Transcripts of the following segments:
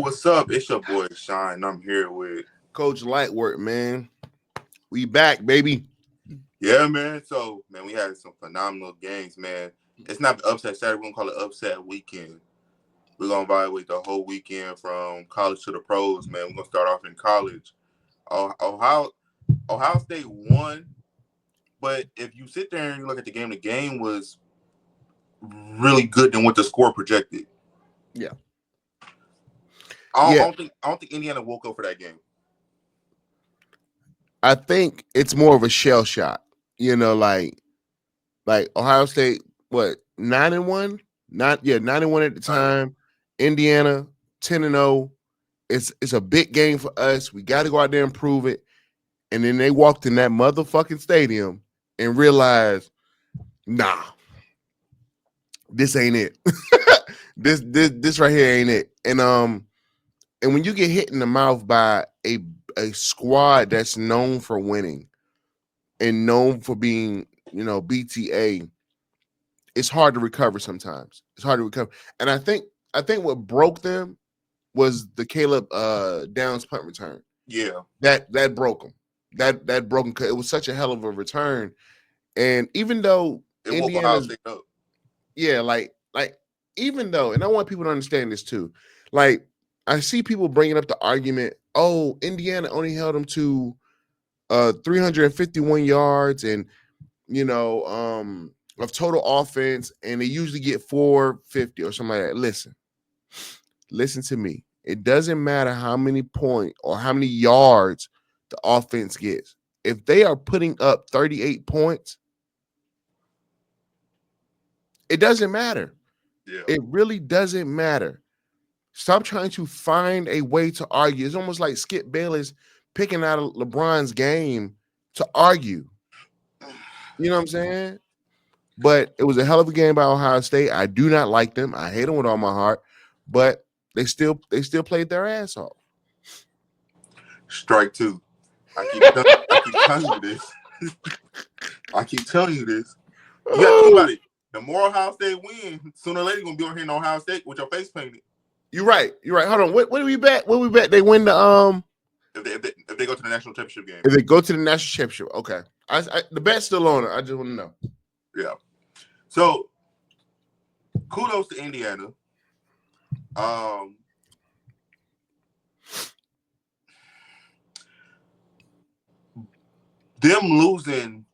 What's up? It's your boy Shine. I'm here with Coach Lightwork, man. We back, baby. man. So we had some phenomenal games, man. It's not the upset Saturday. We're gonna call it upset weekend. We're gonna evaluate the whole weekend from college to the pros, man. We're gonna start off in college. Ohio State won, but if you sit there and you look at the game was really good than what the score projected. Yeah. I don't think Indiana woke up for that game. I think it's more of a shell shock. Like Ohio State, what, 9-1? 9-1 at the time. Indiana, 10-0. It's a big game for us. We got to go out there and prove it. And then they walked in that motherfucking stadium and realized, nah, this ain't it. this right here ain't it. And when you get hit in the mouth by a squad that's known for winning and known for being, BTA, it's hard to recover sometimes. It's hard to recover. And I think what broke them was the Caleb Downs punt return. Yeah. That broke them. That broke them because it was such a hell of a return. And even though Indiana's even though, and I want people to understand this too, like I see people bringing up the argument, oh, Indiana only held them to 351 yards and of total offense, and they usually get 450 or something like that. Listen to me. It doesn't matter how many points or how many yards the offense gets. If they are putting up 38 points, it doesn't matter. Yeah. It really doesn't matter. Stop trying to find a way to argue. It's almost like Skip Bayless picking out of LeBron's game to argue. You know what I'm saying? But it was a hell of a game by Ohio State. I do not like them. I hate them with all my heart. But they still played their ass off. Strike two. I keep telling you this. I keep telling you this. You got to think about it. The more Ohio State win, sooner or later you're gonna be on here in Ohio State with your face painted. You're right. Hold on. What do we bet? What do we bet? They win the if they go to the national championship game. If they go to the national championship, okay. The bet's still on it. I just want to know. Yeah. So kudos to Indiana. Them losing,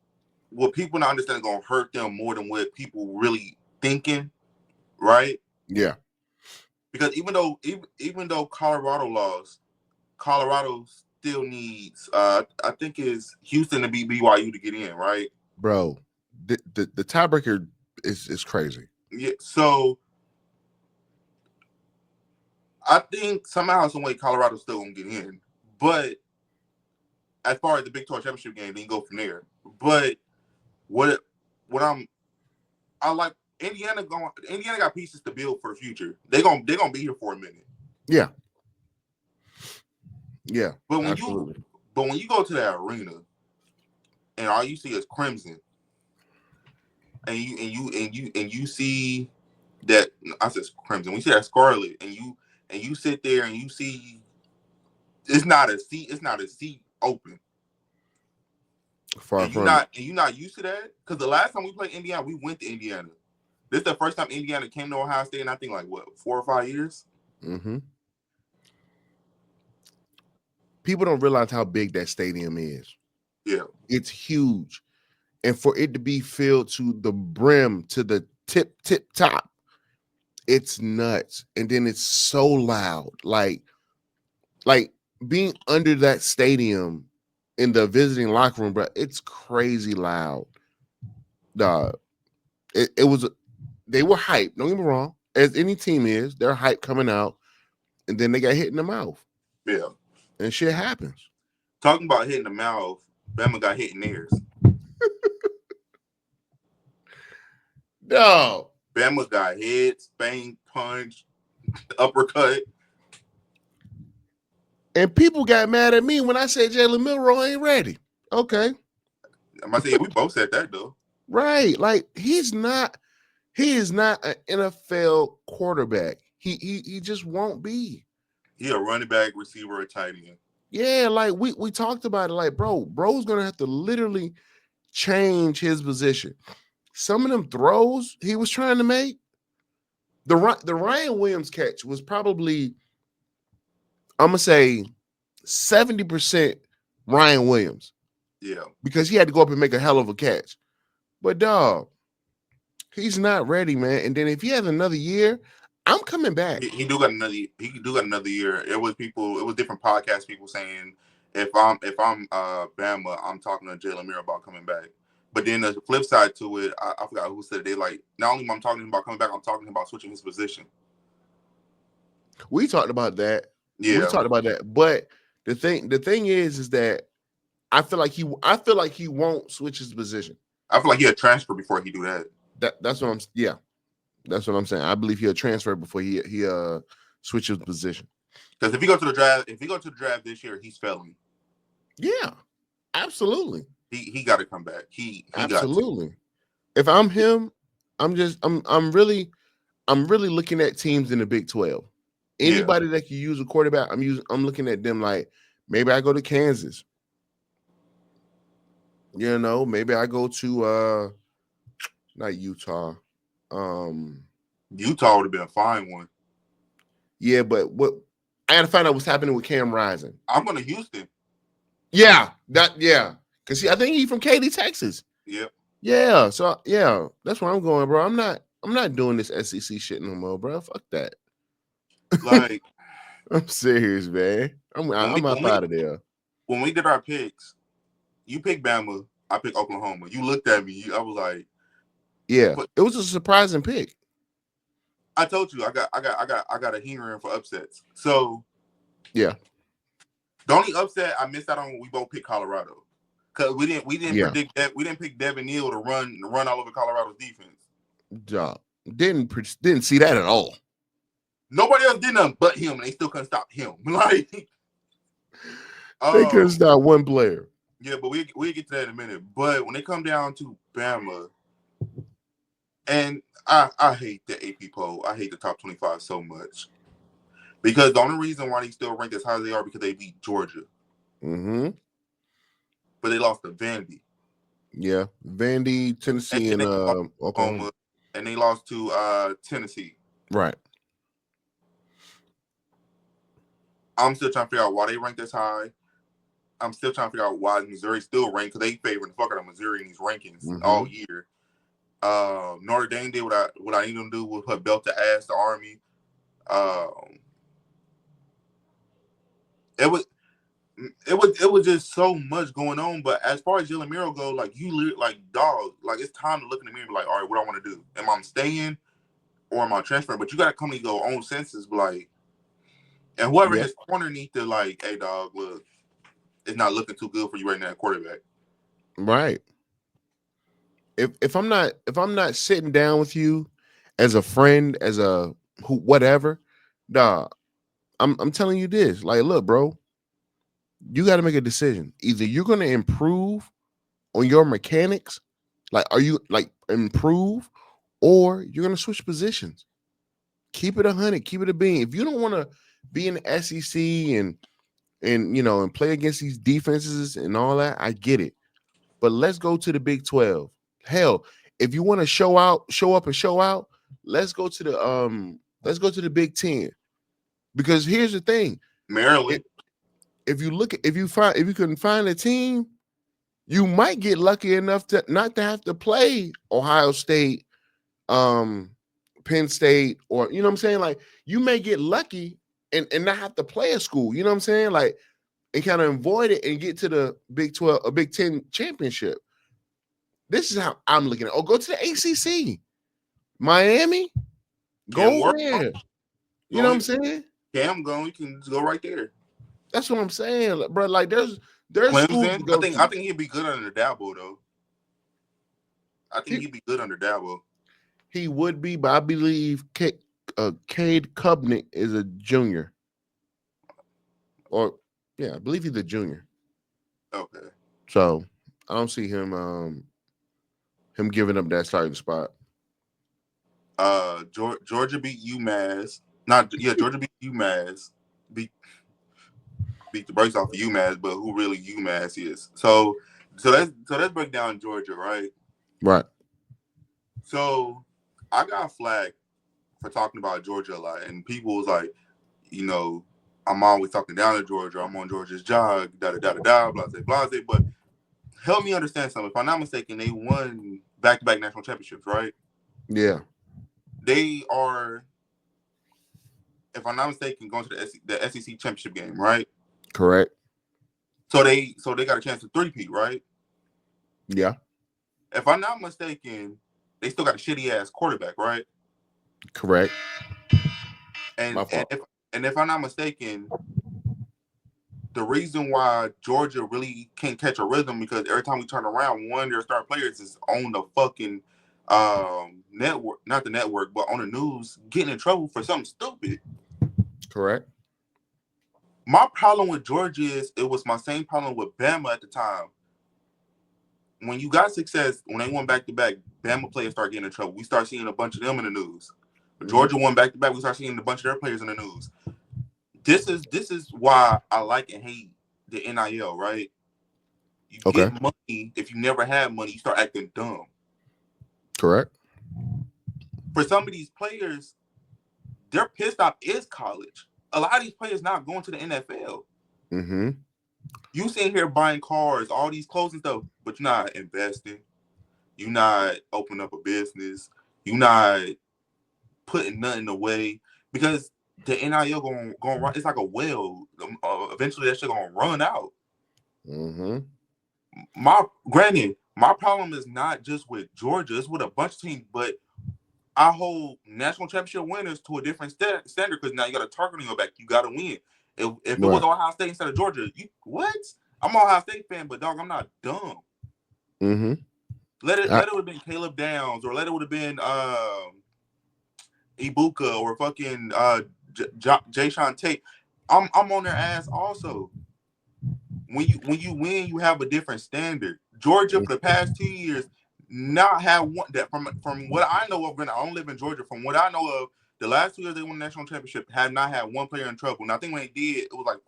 what people not understanding gonna hurt them more than what people really thinking, right? Yeah. Because even though Colorado lost, Colorado still needs I think it's Houston to beat BYU to get in, right? Bro, the tiebreaker is crazy. Yeah, so I think somehow, some way, Colorado's still gonna get in. But as far as the Big 12 championship game, then you go from there. But I like Indiana got pieces to build for the future. They're gonna be here for a minute. Yeah. Yeah. But when you go to that arena and all you see is crimson, and you see that, I said crimson, when you see that scarlet, and you sit there and you see it's not a seat open. You're not used to that, because the last time we played Indiana, we went to Indiana. This is the first time Indiana came to Ohio State in I think 4 or 5 years. Mm-hmm. People don't realize how big that stadium is. Yeah, it's huge, and for it to be filled to the brim, to the tip top, it's nuts. And then it's so loud, like being under that stadium in the visiting locker room, bro. It's crazy loud. It was. They were hyped. Don't get me wrong. As any team is, they're hyped coming out, and then they got hit in the mouth. Yeah, and shit happens. Talking about hitting the mouth, Bama got hit in theirs. No, Bama got hit, spanked, punched, uppercut. And people got mad at me when I said Jalen Milroe ain't ready. Okay. I'm about to say, we both said that though. Right. Like he is not an NFL quarterback. He just won't be. He a running back, receiver, or tight end. Yeah, like we talked about it. Like, bro's gonna have to literally change his position. Some of them throws he was trying to make, the Ryan Williams catch was probably, I'm gonna say 70% Ryan Williams Yeah. because he had to go up and make a hell of a catch. But dog, he's not ready, man. And then if he has another year, I'm coming back. He do got another. He do got another year. It was different podcast people saying if I'm Bama, I'm talking to Jalen Muir about coming back. But then the flip side to it, I forgot who said it. They like not only am I talking about coming back, I'm talking about switching his position. We talked about that. Yeah. We talked about that. But the thing is that I feel like he won't switch his position. I feel like he'll transfer before he do that. That's what I'm That's what I'm saying. I believe he'll transfer before he switches position. Because if he go to the draft this year, he's failing. Yeah, absolutely. He got to come back. He absolutely. Got to. If I'm him, I'm really looking at teams in the Big 12. Anybody that can use a quarterback, I'm looking at them like maybe I go to Kansas. You know, maybe I go to not Utah. Utah would have been a fine one. Yeah, but what I gotta find out what's happening with Cam Rising. I'm going to Houston. Yeah, because I think he's from Katy, Texas. Yep. Yeah, so yeah, that's where I'm going, bro. I'm not doing this SEC shit no more, bro. Fuck that. Like, I'm serious, man. I'm out of there. When we did our picks, you picked Bama, I picked Oklahoma. You looked at me, I was like, yeah, it was a surprising pick. I told you I got a hearing for upsets. So yeah, the only upset I missed out on, we both picked Colorado because we didn't predict that we didn't pick Devin Neal to run all over Colorado's defense. Didn't see that at all. Nobody else did nothing but him, and they still couldn't stop him. Like they couldn't stop one player. Yeah, but we'll get to that in a minute. But when they come down to Bama, and I hate the AP poll. I hate the top 25 so much. Because the only reason why they still rank as high as they are because they beat Georgia. Mm-hmm. But they lost to Vandy. Yeah. Vandy, Tennessee, and Oklahoma. And they lost to Tennessee. Right. I'm still trying to figure out why they ranked this high. I'm still trying to figure out why Missouri still ranked because they favored the fuck out of Missouri in these rankings all year. Notre Dame did what I need them to do was put belt to ass the Army. It was just so much going on. But as far as Jalen Muir go, like dog, like it's time to look in the mirror and be like, all right, what I want to do? Am I staying or am I transferring? But you gotta come to your own senses, like, and whoever his corner needs to like, hey dog, look, it's not looking too good for you right now, quarterback. Right. If I'm not sitting down with you as a friend, as a whatever, dog, I'm telling you this. Like, look, bro, you got to make a decision. Either you're going to improve on your mechanics, like, are you like improve, or you're going to switch positions. Keep it 100, keep it a bean. If you don't want to be in the SEC and you know and play against these defenses and all that, I get it. But let's go to the Big 12. Hell, if you want to show up and show out, let's go to the Big 10. Because here's the thing, Maryland. If you can find a team, you might get lucky enough to not to have to play Ohio State, Penn State, or you know what I'm saying? Like you may get lucky and not have to play a school, you know what I'm saying? Like and kind of avoid it and get to the Big 12, a Big 10 championship. This is how I'm looking at it. Or go to the ACC. Miami, go there. You know what I'm saying? Cam going, you can just go right there. That's what I'm saying, bro. Like there's Clemson. I think he'd be good under Dabo though. I think he'd be good under Dabo. He would be, but I believe Cade Klubnik is a junior. Or yeah, I believe he's a junior. Okay. So I don't see him giving up that starting spot. Georgia beat UMass. Georgia beat UMass. beat beat the brakes off of UMass, but who really UMass is. So let's break down Georgia, right? Right. So I got flagged for talking about Georgia a lot, and people was like, you know, I'm always talking down to Georgia. I'm on Georgia's job, da da da da da, blase blase. But help me understand something. If I'm not mistaken, they won back-to-back national championships, right? Yeah. They are, if I'm not mistaken, going to the SEC championship game, right? Correct. So they got a chance to three-peat, right? Yeah. If I'm not mistaken, they still got a shitty ass quarterback, right? Correct. And My and fault. if I'm not mistaken, the reason why Georgia really can't catch a rhythm because every time we turn around, one of their star players is on the fucking network, not the network, but on the news, getting in trouble for something stupid. Correct. My problem with Georgia is it was my same problem with Bama at the time. When you got success, when they won back to back, Bama players start getting in trouble. We start seeing a bunch of them in the news. Georgia won back to back. We start seeing a bunch of their players in the news. This is why I like and hate the NIL, right? You Okay. get money. If you never had money, you start acting dumb. Correct. For some of these players, their pit stop is college. A lot of these players not going to the NFL. Mm-hmm. You sitting here buying cars, all these clothes and stuff, but you're not investing. You're not opening up a business. You're not putting nothing away because the NIL going run. It's like a well. Eventually, that shit gonna run out. Mm-hmm. My problem is not just with Georgia. It's with a bunch of teams, but I hold national championship winners to a different standard because now you got a target on your back. You got to win. If it was Right. Ohio State instead of Georgia, what? I'm an Ohio State fan, but dog, I'm not dumb. Mm-hmm. Let it would have been Caleb Downs, or let it would have been Ibuka, or fucking Jay Sean Tate. I'm on their ass also. When you win, you have a different standard. Georgia for the past 2 years not had one that from what I know of. Granted, I don't live in Georgia. From what I know of, the last 2 years they won the national championship had not had one player in trouble. And I think when they did, it was like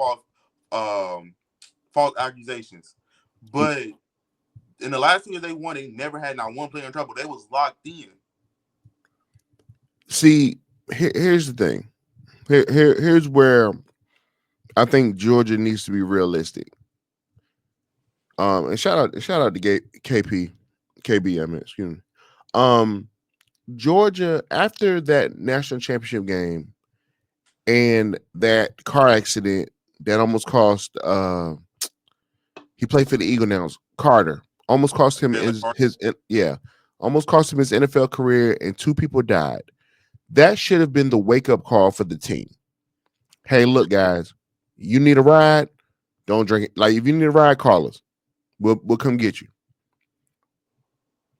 false accusations. But in the last 2 years they won, they never had not one player in trouble. They was locked in. See, here's the thing. Here's where I think Georgia needs to be realistic. And shout out to KBM, excuse me. Georgia, after that national championship game and that car accident that almost cost he played for the Eagle now, Carter, almost cost him almost cost him his NFL career, and 2 people died. That should have been the wake-up call for the team. Hey, look, guys, you need a ride, don't drink it. Like, if you need a ride, call us. We'll come get you.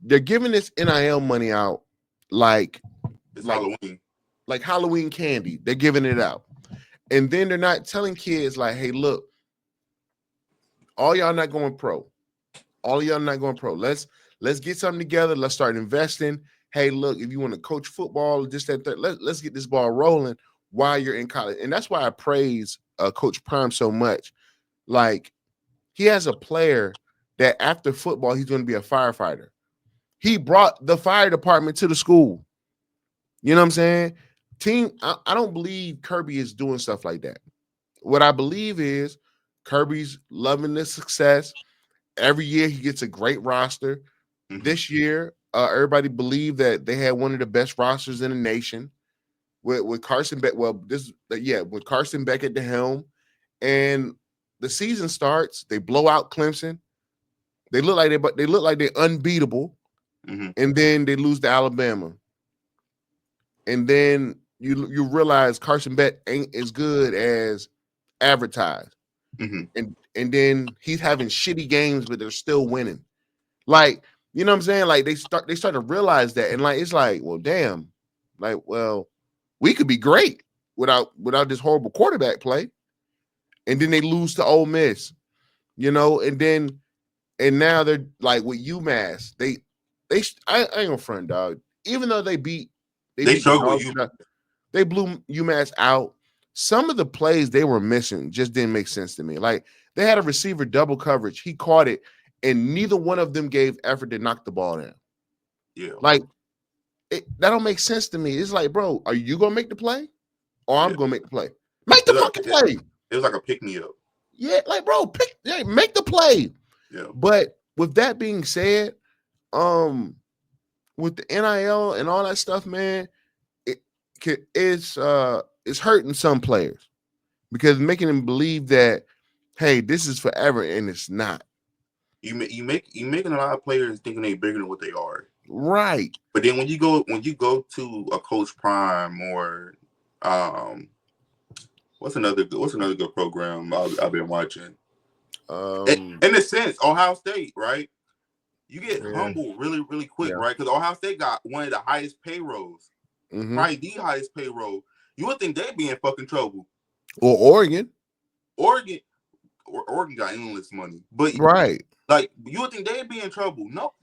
They're giving this NIL money out like Halloween. Like Halloween candy. They're giving it out. And then they're not telling kids like, hey, look, all y'all not going pro. All of y'all not going pro. Let's get something together. Let's start investing. Hey, look, if you want to coach football, this, that, let's get this ball rolling while you're in college. And that's why I praise Coach Prime so much. Like, he has a player that after football, he's going to be a firefighter. He brought the fire department to the school. You know what I'm saying? I don't believe Kirby is doing stuff like that. What I believe is Kirby's loving the success. Every year he gets a great roster. Mm-hmm. This year, everybody believed that they had one of the best rosters in the nation with Carson Beck. Well, with Carson Beck at the helm, and the season starts. They blow out Clemson. They look like they're unbeatable, mm-hmm. and then they lose to Alabama. And then you realize Carson Beck ain't as good as advertised. Mm-hmm. And then he's having shitty games, but they're still winning. Like, you know what I'm saying? Like, they start to realize that. And like, it's like, well, damn. Like, well, we could be great without this horrible quarterback play. And then they lose to Ole Miss, you know, and now they're like with UMass. I ain't gonna front, dog. Even though they blew UMass out. some of the plays they were missing just didn't make sense to me. Like they had a receiver double coverage, he caught it, and neither one of them gave effort to knock the ball down. Yeah. Like that don't make sense to me. It's like, bro, are you gonna make the play, or I'm gonna make the play? Make the fucking play. It was like a pick me up. Yeah, like bro, make the play. Yeah. But with that being said, with the NIL and all that stuff, man, it's hurting some players because making them believe that, hey, this is forever, and it's not. You making a lot of players thinking they bigger than what they are. Right. But then when you go to a Coach Prime or what's another good program I've been watching? In a sense, Ohio State, right? You get humble really, really quick, right? Because Ohio State got one of the highest payrolls, probably the highest payroll. You would think they'd be in fucking trouble. Or Oregon. Oregon got endless money, but right, like you would think they'd be in trouble. No,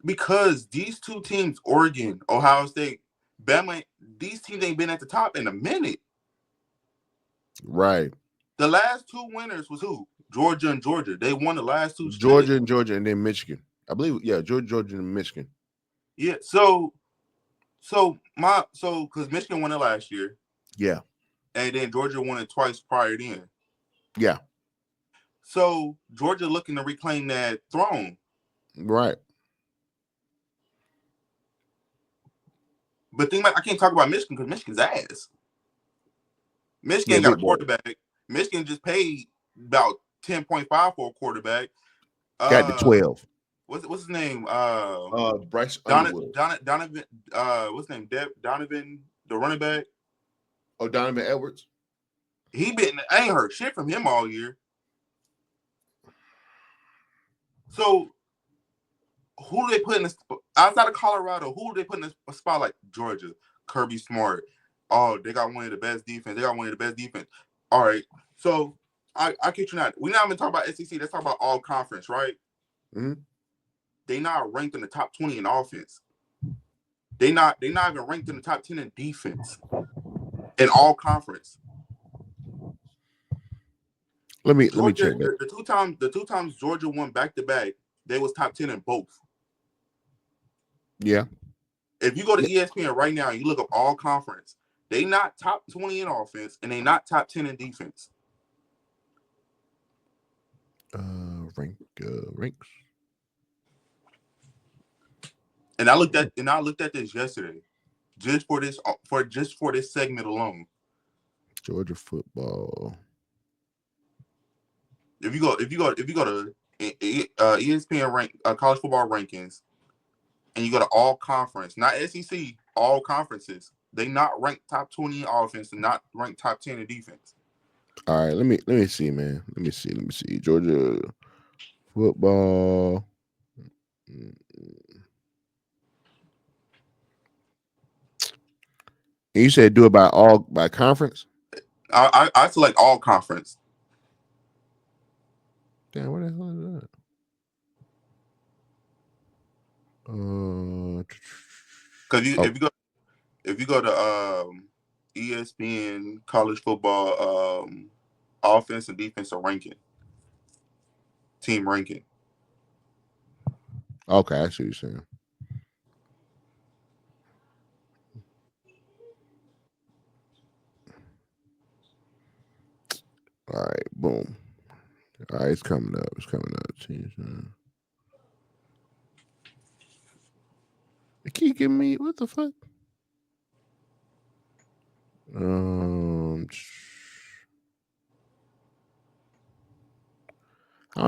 because these two teams, Oregon, Ohio State, Bama, these teams ain't been at the top in a minute. Right. The last two winners was who? Georgia and Georgia. They won the last two. Georgia and Georgia, and then Michigan. I believe, yeah, Georgia and Michigan. Yeah. So because Michigan won it last year. Yeah. And then Georgia won it twice prior then. Yeah. So Georgia looking to reclaim that throne. Right. But think about, I can't talk about Michigan because Michigan's ass. Michigan got a quarterback. Michigan just paid about 10.5 for a quarterback. Got the 12. What's his name? Bryce Donovan. What's his name? Donovan, the running back. Oh, Donovan Edwards. I ain't heard shit from him all year. So, who do they put in outside of Colorado? Who do they put in a spot like Georgia? Kirby Smart. Oh, they got one of the best defense. All right. So, I kid you not. We're not even talking about SEC. Let's talk about all conference, right? Mm-hmm. They not ranked in the top 20 in offense. They not even ranked in the top 10 in defense. In all conference. Let me check that. The two times Georgia won back to back, they was top 10 in both. Yeah. If you go to ESPN right now and you look up all conference, they not top 20 in offense and they not top 10 in defense. Ranks. And I looked at this yesterday, just for this segment alone. Georgia football. If you go to ESPN college football rankings, and you go to all conference, not SEC, all conferences, they not ranked top 20 in offense and not ranked top 10 in defense. All right, let me see, man. Let me see. Georgia football. And you said do it by conference? I select all conference. Damn, what the hell is that? Because if you go to ESPN college football offense and defensive ranking, team ranking. Okay, I see what you're saying. All right, boom. All right, it's coming up. They keep giving me what the fuck? I don't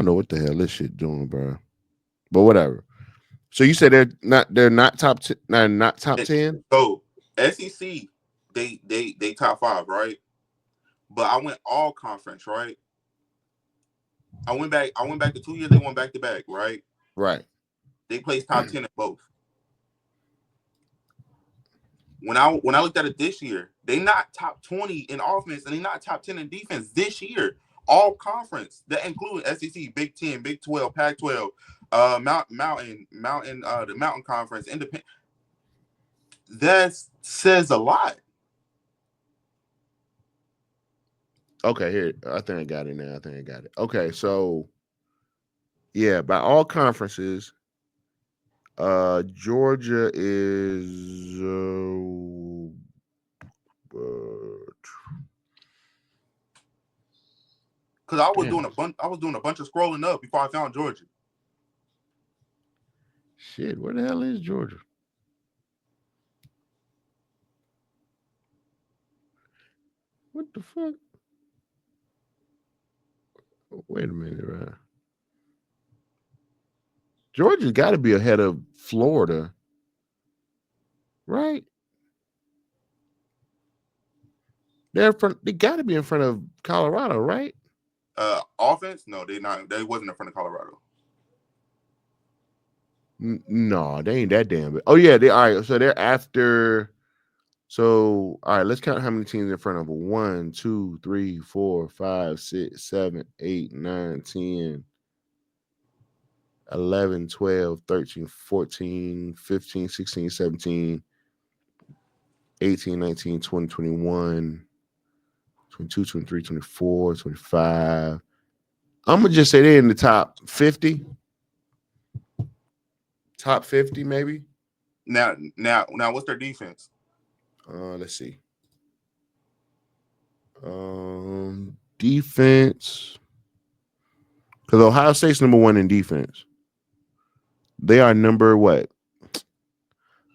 know what the hell this shit doing, bro. But whatever. So you said they're not top 10? So SEC, they top 5, right? But I went all conference, right? I went back to 2 years. They went back to back, right? Right. They placed top 10 in both. When I looked at it this year, they not top 20 in offense and they not top 10 in defense this year. All conference that include SEC, Big 10, Big 12, Pac-12, Mountain, the Mountain Conference, Independent. That says a lot. Okay, here. I think I got it now. I think I got it. Okay, so yeah, by all conferences, Georgia is Because I was damn doing a bunch of scrolling up before I found Georgia. shit. Where the hell is Georgia? What the fuck? Wait a minute, right? Georgia's got to be ahead of Florida, right? They're front. They got to be in front of Colorado, right? Offense? No, they not. They wasn't in front of Colorado. No, they ain't that damn big. Oh yeah, they all right. So they're after. So all right, let's count how many teams in front of them. 1, 2, 3, 4, 5, 6, 7, 8, 9, 10, 11, 12, 13, 14, 15, 16, 17, 18, 19, 20, 21, 22, 23, 24, 25. I'm gonna just say they're in the top 50. Top 50, maybe. Now, what's their defense? Let's see. Defense. Because Ohio State's number one in defense. They are number what?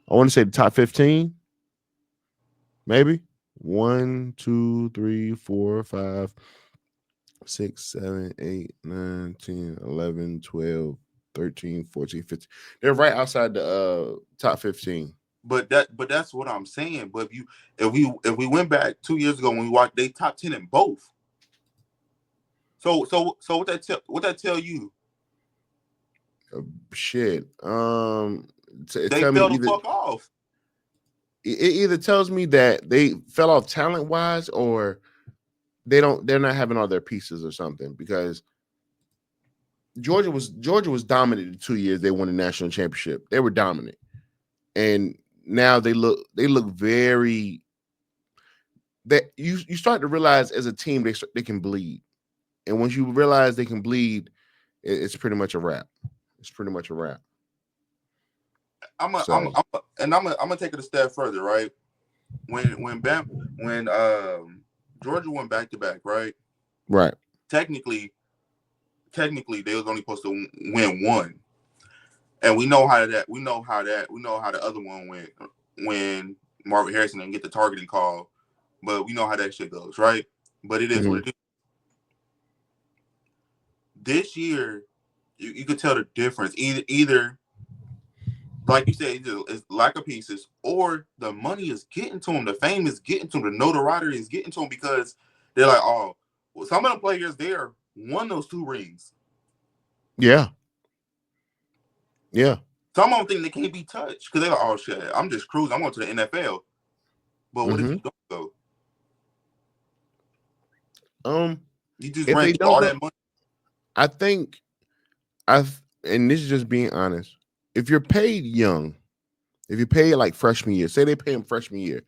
I want to say the top 15. Maybe. 1, 2, 3, 4, 5, 6, 7, 8, 9, 10, 11, 12, 13, 14, 15. They're right outside the top 15. But that's what I'm saying. But if we went back 2 years ago when we watched, they top 10 in both. So what that tell you? Shit. They Tell me fell the either fuck off. it either tells me that they fell off talent wise or they're not having all their pieces or something, because Georgia was dominant in 2 years. They won the national championship. They were dominant. And now they look very that you start to realize as a team they can bleed. And once you realize they can bleed, it's pretty much a wrap. It's pretty much a wrap. So I'm gonna take it a step further, right? When Georgia went back to back, right? right. Technically they was only supposed to win one, and we know how the other one went when Marvin Harrison didn't get the targeting call, but we know how that shit goes, right? But it is what it is. This year, you could tell the difference. Either like you said, it's lack of pieces, or the money is getting to them, the fame is getting to them, the notoriety is getting to them, because they're like, oh, well, some of the players there won those 2 rings. Yeah. Yeah. Some of them think they can't be touched because they're like, oh shit, I'm just cruising. I'm going to the NFL. But what if you don't go? You just if ran they through don't all go, that money. I think and this is just being honest. If you're paid young, if you pay like freshman year, say they pay them freshman year,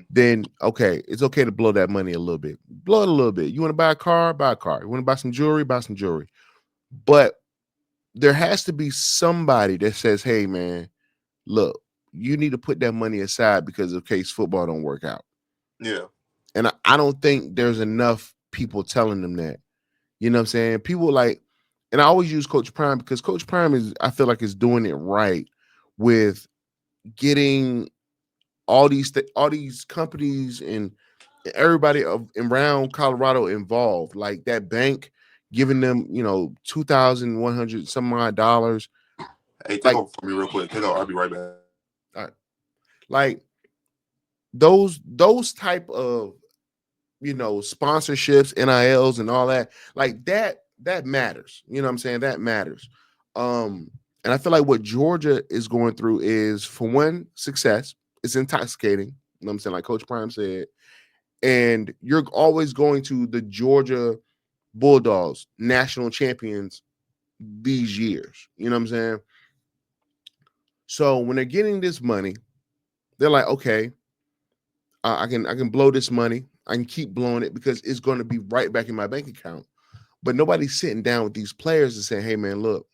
then okay, it's okay to blow that money a little bit. Blow it a little bit. You want to buy a car? Buy a car. You want to buy some jewelry? Buy some jewelry. But there has to be somebody that says, hey, man, look, you need to put that money aside because in case football don't work out. Yeah. And I don't think there's enough people telling them that. You know what I'm saying? People like, and I always use Coach Prime because Coach Prime I feel like is doing it right with getting all these companies and everybody around Colorado involved. Like that bank giving them, $2,100 some odd dollars. Hey, take over for me real quick. Take over. I'll be right back. All right. Like those type of sponsorships, NILs and all that, like that matters. You know what I'm saying? That matters. And I feel like what Georgia is going through is, for one, success. It's intoxicating. You know what I'm saying? Like Coach Prime said. And you're always going to the Georgia Bulldogs, national champions these years. You know what I'm saying? So when they're getting this money, they're like, okay, I can blow this money. I can keep blowing it because it's going to be right back in my bank account. But nobody's sitting down with these players and saying, "Hey, man, look,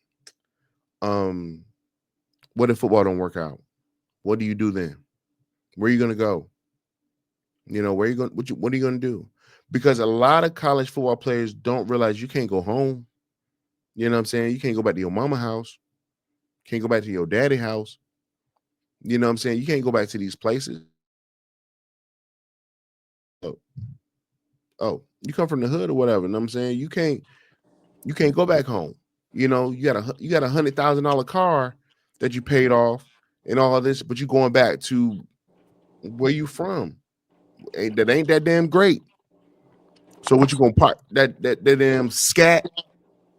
what if football don't work out? What do you do then? Where are you going to go? Where are you going? What are you going to do?" Because a lot of college football players don't realize you can't go home. You know what I'm saying? You can't go back to your mama house. Can't go back to your daddy house. You know what I'm saying? You can't go back to these places. Oh, you come from the hood or whatever. You know what I'm saying? You can't go back home. You got a $100,000 car that you paid off and all of this, but you going back to where you from. That ain't that damn great. So what you gonna park that damn scat,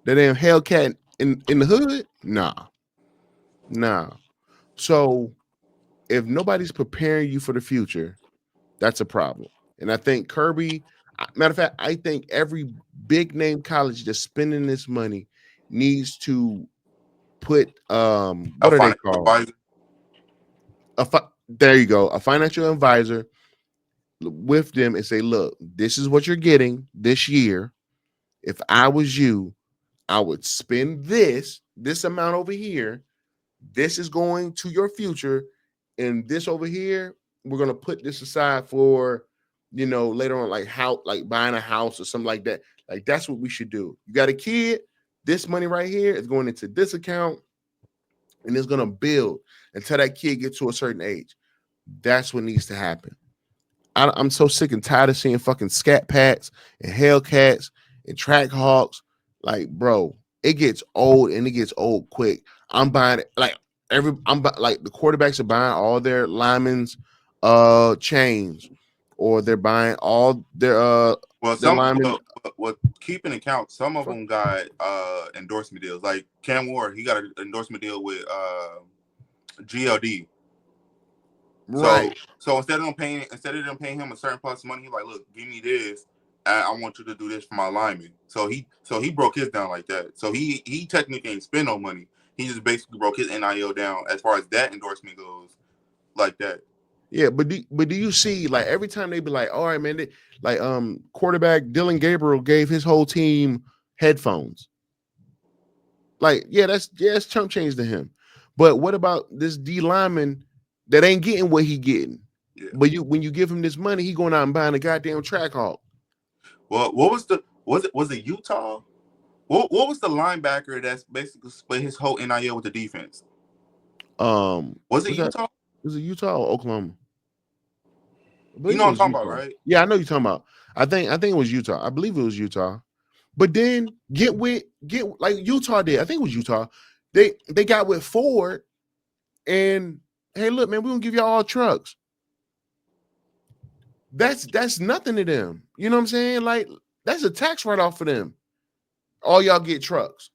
that damn Hellcat in the hood? Nah. So if nobody's preparing you for the future, that's a problem. And I think Kirby, matter of fact, I think every big name college that's spending this money needs to put what are they called? There you go, a financial advisor with them and say, look, this is what you're getting this year. If I was you, I would spend this amount over here. This is going to your future, and this over here, we're gonna put this aside for, later on, like buying a house or something like that. Like that's what we should do. You got a kid, this money right here is going into this account, and it's gonna build until that kid gets to a certain age. That's what needs to happen. I'm so sick and tired of seeing fucking Scat Packs and Hellcats and Track Hawks. Like, bro, it gets old and it gets old quick. I'm buying it like the quarterbacks are buying all their linemen's chains, or they're buying all their linemen. Well, keeping account, some of them got endorsement deals. Like Cam Ward, he got an endorsement deal with GLD. Right. So instead of them paying him a certain plus of money, he's like, look, give me this. I want you to do this for my lineman. So he broke his down like that. So he technically ain't spend no money. He just basically broke his NIL down as far as that endorsement goes, like that. Yeah, but do you see, like, every time they be like, all right, man, quarterback Dylan Gabriel gave his whole team headphones. Like, that's chump change to him. But what about this D lineman that ain't getting what he getting? Yeah. But when you give him this money, he going out and buying a goddamn Track Hawk. Well, was it Utah? What was the linebacker that's basically split his whole NIL with the defense? Was it Utah? Was it Utah or Oklahoma? You know what I'm talking about, right? Yeah, I know you're talking about. I think it was Utah. I believe it was Utah. But then get like Utah did. I think it was Utah. They got with Ford, and hey, look, man, we're gonna give y'all all trucks. That's nothing to them. You know what I'm saying? Like, that's a tax write-off for them. All y'all get trucks.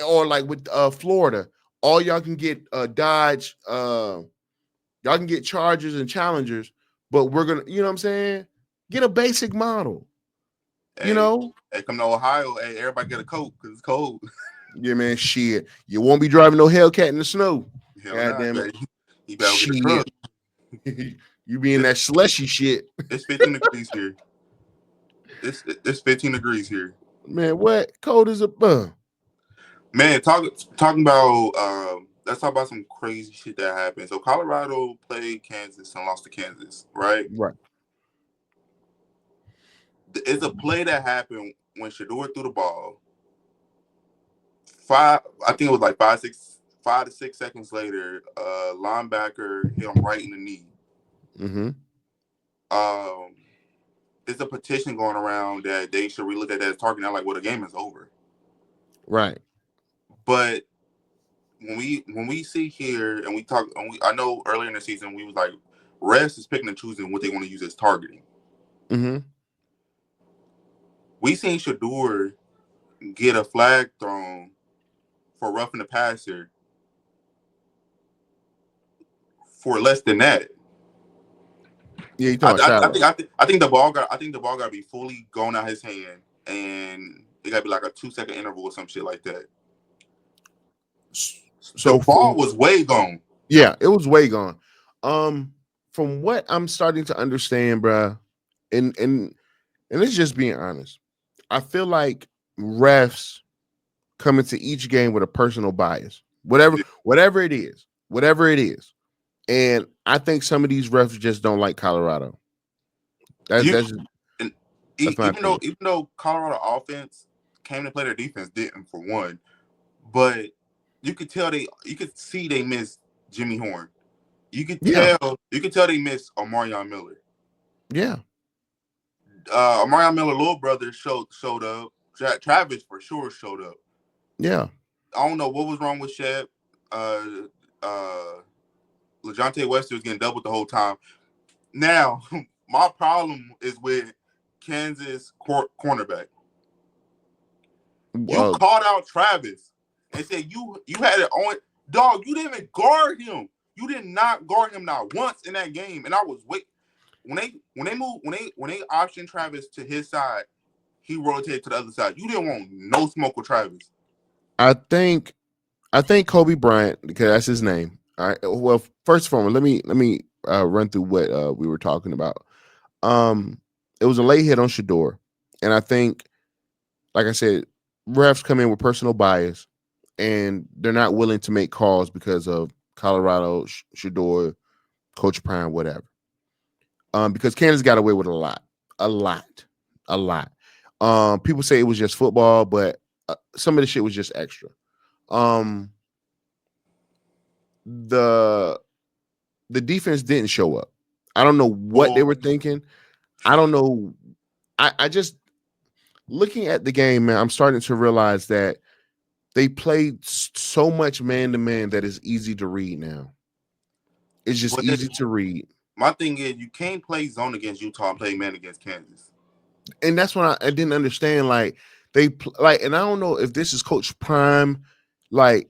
Or like with Florida, all y'all can get Dodge, y'all can get Chargers and Challengers, but we're gonna, you know what I'm saying? Get a basic model. Hey, hey, come to Ohio, hey, everybody get a coat because it's cold. Yeah, man, shit. You won't be driving no Hellcat in the snow. God damn it. You better get a truck. You be in that slushy shit. It's 15 degrees here. It's 15 degrees here. Man, what? Cold as a bum. Man, talking about let's talk about some crazy shit that happened. So Colorado played Kansas and lost to Kansas, right? Right. It's a play that happened when Shedeur threw the ball. I think it was like 5 to 6 seconds later, linebacker hit him right in the knee. Mm-hmm. There's a petition going around that they should relook at that as target now, like, well, the game is over. Right. But when we see here and we talk, I know earlier in the season we was like, refs is picking and choosing what they want to use as targeting. Mm-hmm. We seen Shedeur get a flag thrown for roughing the passer for less than that. Yeah, I think the ball got to be fully gone out his hand, and it got to be like a 2-second interval or some shit like that. So the ball was way gone. Yeah, it was way gone. From what I'm starting to understand, bruh, And let's just being honest. I feel like refs come into each game with a personal bias. Whatever it is. And I think some of these refs just don't like Colorado. That's You that's and that's my opinion. even though Colorado offense came to play, their defense didn't for one, but you could see they missed Jimmy Horn. Yeah, You could tell they missed Omarion Miller. yeah, Omarion Miller little brother showed up. Travis for sure showed up. yeah. I don't know what was wrong with Shep. Uh, uh, LeJontay Wester was getting doubled the whole time. Now, my problem is with Kansas cornerback. You Well, called out Travis and said you had it on. Dog, you didn't even guard him. You did not guard him not once in that game. And I was when they optioned Travis to his side, he rotated to the other side. You didn't want no smoke with Travis. I think Kobe Bryant, because that's his name. All right. Well, first of all, let me run through what we were talking about. Um, it was a late hit on Shador, and I think, like I said, refs come in with personal bias, and they're not willing to make calls because of Colorado, Shador, Coach Prime, whatever. Because Kansas got away with a lot, a lot. People say it was just football, but some of the shit was just extra. Um, the the defense didn't show up. I don't know what they Well, were thinking. I don't know. I just looking at the game, man, I'm starting to realize that they played so much man to man that it's easy to read now. It's just but easy to read. my thing is you can't play zone against Utah and play man against Kansas. And that's what I didn't understand. Like like, and I don't know if this is Coach Prime. Like,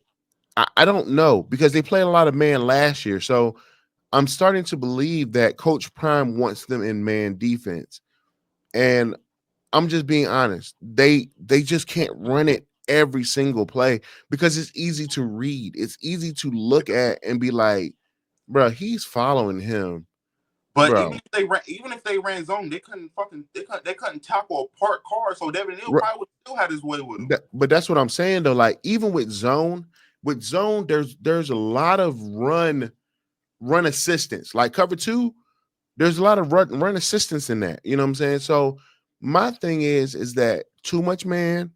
I don't know because they played a lot of man last year. So I'm starting to believe that Coach Prime wants them in man defense. And I'm just being honest. They just can't run it every single play because it's easy to read. It's easy to look at and be like, bro, he's following him, But bro. even if they ran zone, they couldn't tackle a parked car. So Devin Neal R- probably would still had his way with him. But that's what I'm saying though. Like even with zone, there's a lot of run assistance. Like cover two, there's a lot of run assistance in that. You know what I'm saying? So my thing is that too much man,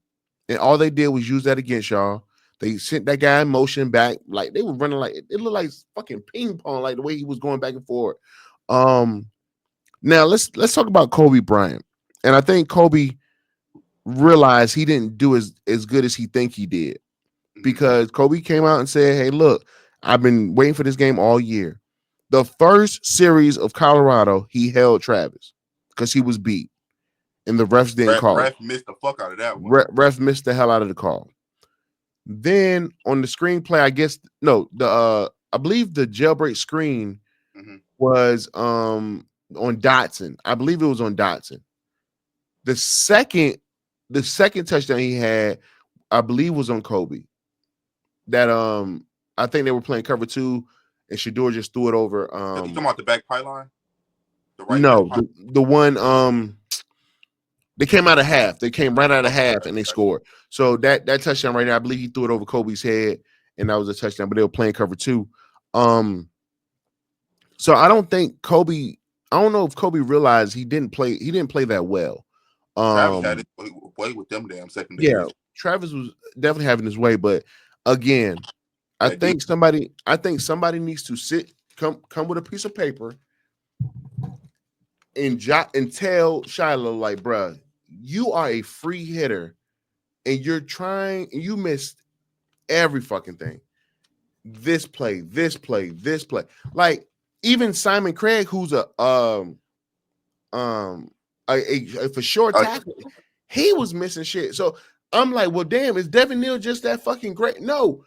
and all they did was use that against y'all. They sent that guy in motion back, like they were running like it looked like fucking ping pong, like the way he was going back and forth. Um, Now let's talk about Kobe Bryant, and I think Kobe realized he didn't do as good as he think he did Mhm. because Kobe came out and said, "Hey, look, I've been waiting for this game all year." The first series of Colorado, he held Travis because he was beat, and the refs didn't call it. Ref missed the fuck out of that one. Ref missed the hell out of the call. Then on the screenplay, I guess no, the I believe the jailbreak screen Mm-hmm. was on Dotson. I believe it was on Dotson. The second the second touchdown he had, I believe, was on Kobe. That I think they were playing cover two, and Shador just threw it over. You talking about the back pylon, the right back No, pylon? the one they came out of half. They came right out of half Okay, and they gotcha. scored. So that touchdown right there, I believe he threw it over Kobe's head, and that was a touchdown. But they were playing cover two. Um, so I don't think Kobe. I don't know if Kobe realized he didn't play. He didn't play that well. Travis had Um, it way with them damn yeah, secondaries. Travis was definitely having his way, but again, That deep. I think somebody needs to come with a piece of paper and and tell Shiloh like, bruh, you are a free hitter and you're trying and you missed every fucking thing. This play, this play, this play. Like even Simon Craig, who's um a for sure Uh, tackle, he was missing shit. So I'm like, well, damn, is Devin Neal just that fucking great? No,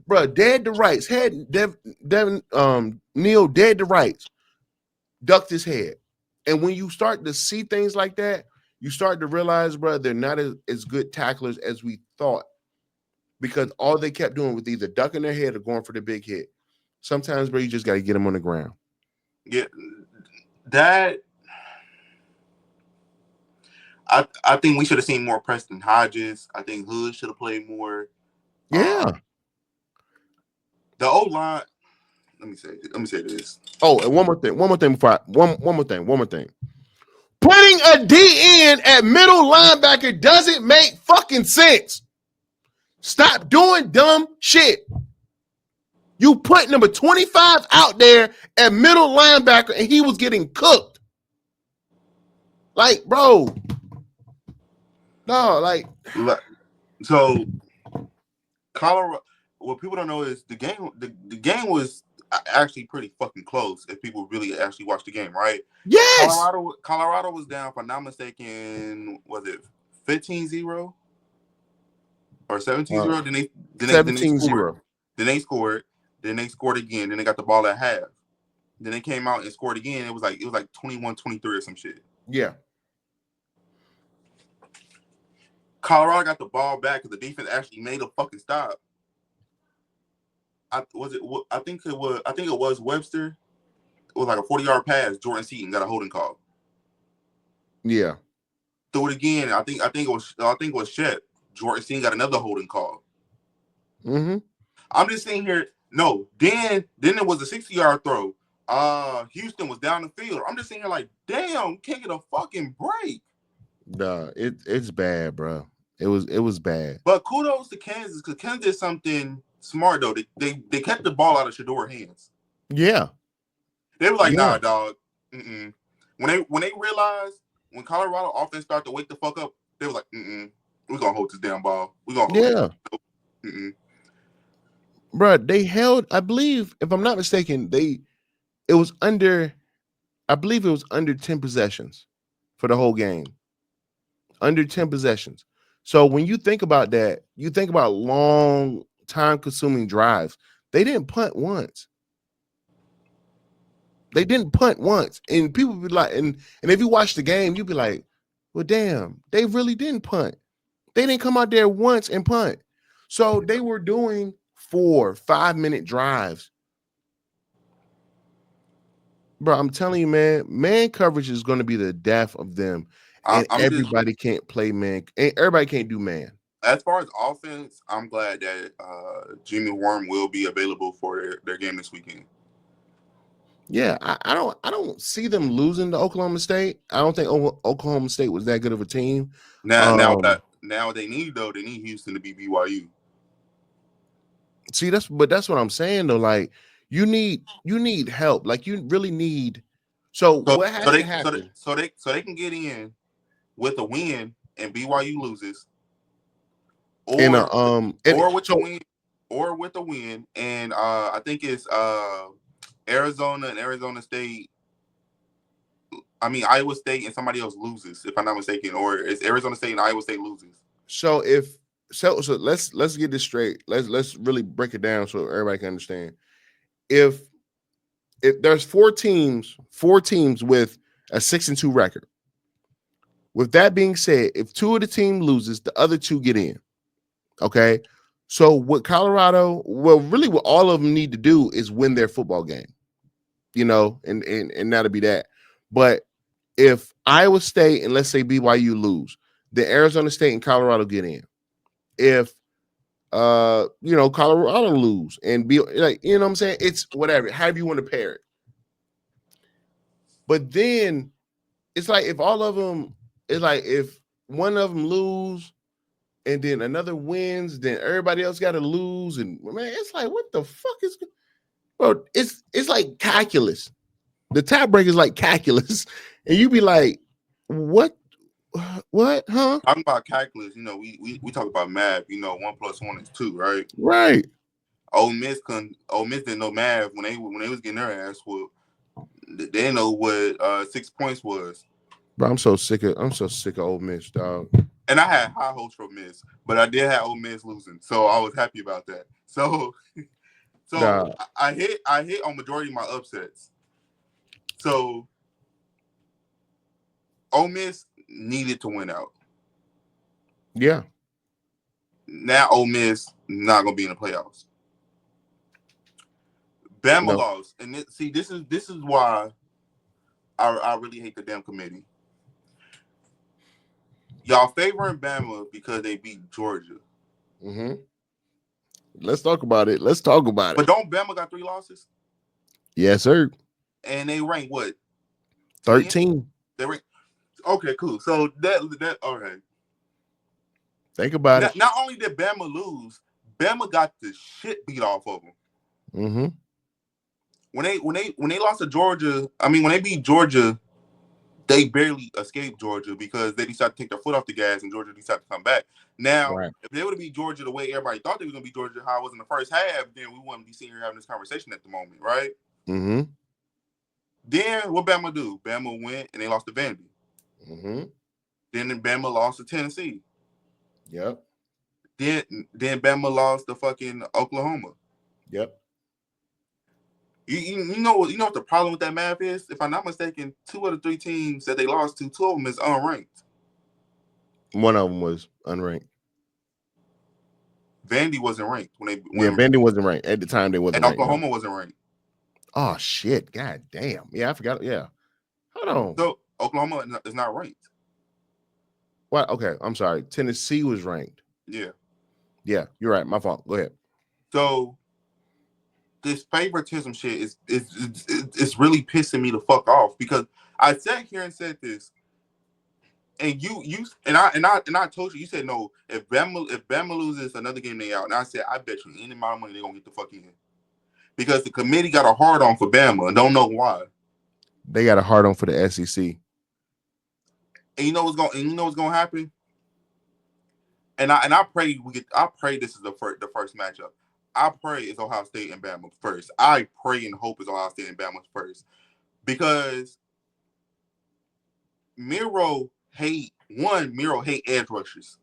bro, dead to rights. Devin Neal dead to rights, ducked his head. And when you start to see things like that, you start to realize, bro, they're not as good tacklers as we thought because all they kept doing was either ducking their head or going for the big hit. Sometimes, bro, you just got to get them on the ground. yeah, that I think we should have seen more Preston Hodges. I think Hood should have played more. Yeah. The O line. Let me say this. Oh, and one more thing before one more thing. Putting a DN at middle linebacker doesn't make fucking sense. Stop doing dumb shit. You put number 25 out there at middle linebacker and he was getting cooked. Like, bro. No, like. So, Colorado, what people don't know is the game was actually pretty fucking close if people really actually watched the game, right? Yes. Colorado was down, if I'm not mistaken, was it 15-0 or 17-0? Then they scored. Then they scored again. Then they got the ball at half. Then they came out and scored again. It was like 21-23 or some shit. Yeah. Colorado got the ball back because the defense actually made a fucking stop. I think it was Webster. It was like a 40-yard pass. Jordan Seaton got a holding call. Yeah. Threw it again. I think it was Shep. Jordan Seaton got another holding call. Mm-hmm. I'm just saying here. No, then it was a 60-yard throw. Houston was down the field. I'm just saying here like, damn, can't get a fucking break. Nah, it's bad, bro. It was bad. But kudos to Kansas because Kansas did something smart though. They kept the ball out of Shedeur hands. Yeah. They were like, nah, dog. Mm-mm. When they realized when Colorado offense started to wake the fuck up, they were like, we're gonna hold this damn ball. We're gonna hold it. Mm-mm. Bro, they held, I believe, if I'm not mistaken, it was under 10 possessions for the whole game. Under 10 possessions. So when you think about that, you think about long, time-consuming drives. They didn't punt once. And people be like, and if you watch the game, you'd be like, well, damn, they really didn't punt. They didn't come out there once and punt. So they were doing 4-5-minute drives. Bro, I'm telling you, man coverage is going to be the death of them. And everybody can't play man. And everybody can't do man. As far as offense, I'm glad that Jimmy Worm will be available for their game this weekend. Yeah, I don't see them losing to Oklahoma State. I don't think Oklahoma State was that good of a team. Now they need Houston to be BYU. See, that's what I'm saying though. Like you need help. Like you really need. So what has to happen? So they can get in with a win and BYU loses, or with a win, and I think it's Arizona and Arizona State. I mean Iowa State and somebody else loses, if I'm not mistaken, or it's Arizona State and Iowa State loses. So let's get this straight. Let's really break it down so everybody can understand. If there's four teams with a 6-2 record. With that being said, if two of the team loses, the other two get in. Okay. So what Colorado, really what all of them need to do is win their football game, and that'll be that. But if Iowa State and let's say BYU lose, the Arizona State and Colorado get in. If Colorado lose and be like, what I'm saying? It's whatever, however you want to pair it. But then it's like if all of them, it's like if one of them lose and then another wins, then everybody else got to lose. And man, it's like, what the fuck is, bro? It's like calculus. The tiebreaker is like calculus. And you be like, what, huh? Talking about calculus, we talk about math, 1 + 1 is 2, right? Right. Ole Miss didn't know math when they was getting their ass whooped. They didn't know what 6 points was. Bro, I'm so sick of Ole Miss, dog. And I had high hopes for Miss, but I did have Ole Miss losing, so I was happy about that. So I hit on majority of my upsets. So Ole Miss needed to win out. Yeah. Now Ole Miss not gonna be in the playoffs. Bama lost, and this is why I really hate the damn committee. Y'all favoring Bama because they beat Georgia. Mm-hmm. Let's talk about it. Let's talk about But it. don't Bama got 3 losses? Yes, sir. And they rank what? 13. They rank. Okay, cool. So that okay. Think about it. Not only did Bama lose, Bama got the shit beat off of them. Mm-hmm. When they lost to Georgia, I mean when they beat Georgia, they barely escaped Georgia because they decided to take their foot off the gas and Georgia decided to come back. Now, Right. if they would have beat Georgia the way everybody thought they were going to beat Georgia, how it was in the first half, then we wouldn't be sitting here having this conversation at the moment, right? Mm-hmm. Then what Bama do? Bama went and they lost to Vandy. Mm-hmm. Then Bama lost to Tennessee. Yep. Then Bama lost to fucking Oklahoma. Yep. You know what the problem with that math is? If I'm not mistaken, 2 of the 3 teams that they lost to, 2 of them is unranked. One of them was unranked. Vandy wasn't ranked when Vandy wasn't ranked at the time. They wasn't and ranked. Oklahoma No. wasn't ranked. Oh shit! God damn! Yeah, I forgot. Yeah. Hold on. So Oklahoma is not ranked. What? Okay, I'm sorry. Tennessee was ranked. Yeah. Yeah, you're right. My fault. Go ahead. So this favoritism shit is really pissing me the fuck off because I sat here and said this, and I told you said no. If Bama loses another game, they out. And I said I bet you any amount of money they're gonna get the fuck in because the committee got a hard on for Bama and don't know why. They got a hard on for the SEC. And you know what's gonna happen. And I pray this is the first matchup. I pray it's Ohio State and Bama first. I pray and hope it's Ohio State and Bama first. Because Miro hate edge rushers.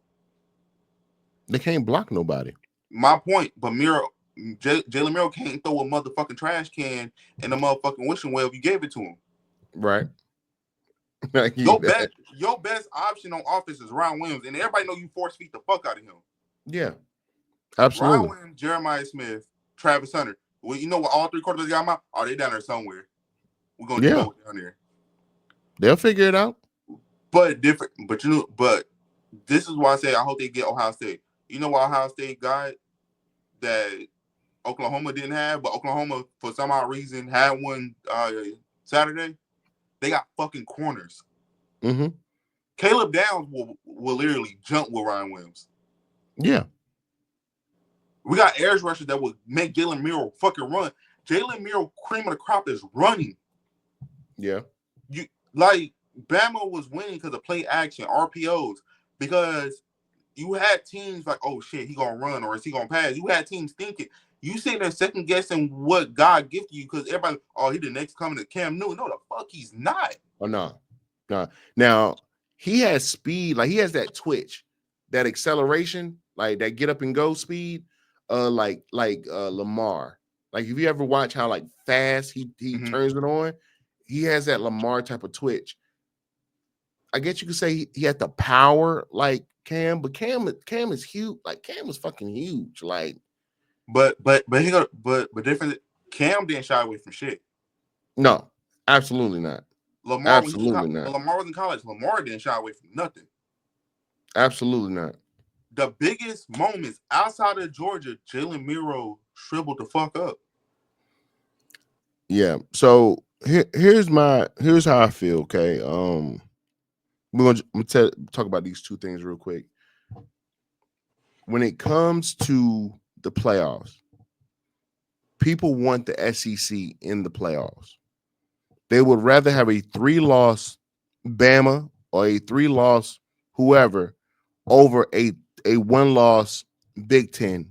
They can't block nobody. My point, but Jalen Miro can't throw a motherfucking trash can in a motherfucking wishing well if you gave it to him. Right. Your best option on offense is Ryan Williams, and everybody know you force feed the fuck out of him. Yeah. Absolutely. Ryan Williams, Jeremiah Smith, Travis Hunter. Well, you know what all 3 quarterbacks got them out? Are they down there somewhere? We're gonna go down there. They'll figure it out. But this is why I say I hope they get Ohio State. You know what Ohio State got that Oklahoma didn't have, but Oklahoma for some odd reason had one Saturday. They got fucking corners. Mm-hmm. Caleb Downs will literally jump with Ryan Williams. Yeah. We got edge rushers that will make Jalen Miro fucking run. Jalen Miro, cream of the crop, is running. Yeah. Bama was winning because of play action, RPOs, because you had teams like, oh shit, he gonna run or is he gonna pass? You had teams thinking. You sitting there second guessing what God gifted you because everybody, oh, he the next coming to Cam Newton. No, the fuck he's not. Oh no. Now he has speed, like he has that twitch, that acceleration, like that get up and go speed, like Lamar. Like if you ever watch how like fast he turns it on, he has that Lamar type of twitch. I guess you could say he had the power like Cam, but Cam is huge. Like Cam is fucking huge. Like, but different. Cam didn't shy away from shit. No, absolutely not. Lamar was in college. Lamar didn't shy away from nothing. Absolutely not. The biggest moments outside of Georgia, Jalen Miro shriveled the fuck up. Yeah. So here's how I feel. Okay. We're gonna talk about these 2 things real quick. When it comes to the playoffs, people want the SEC in the playoffs. They would rather have a 3-loss Bama or a 3-loss whoever over a 1-loss Big Ten.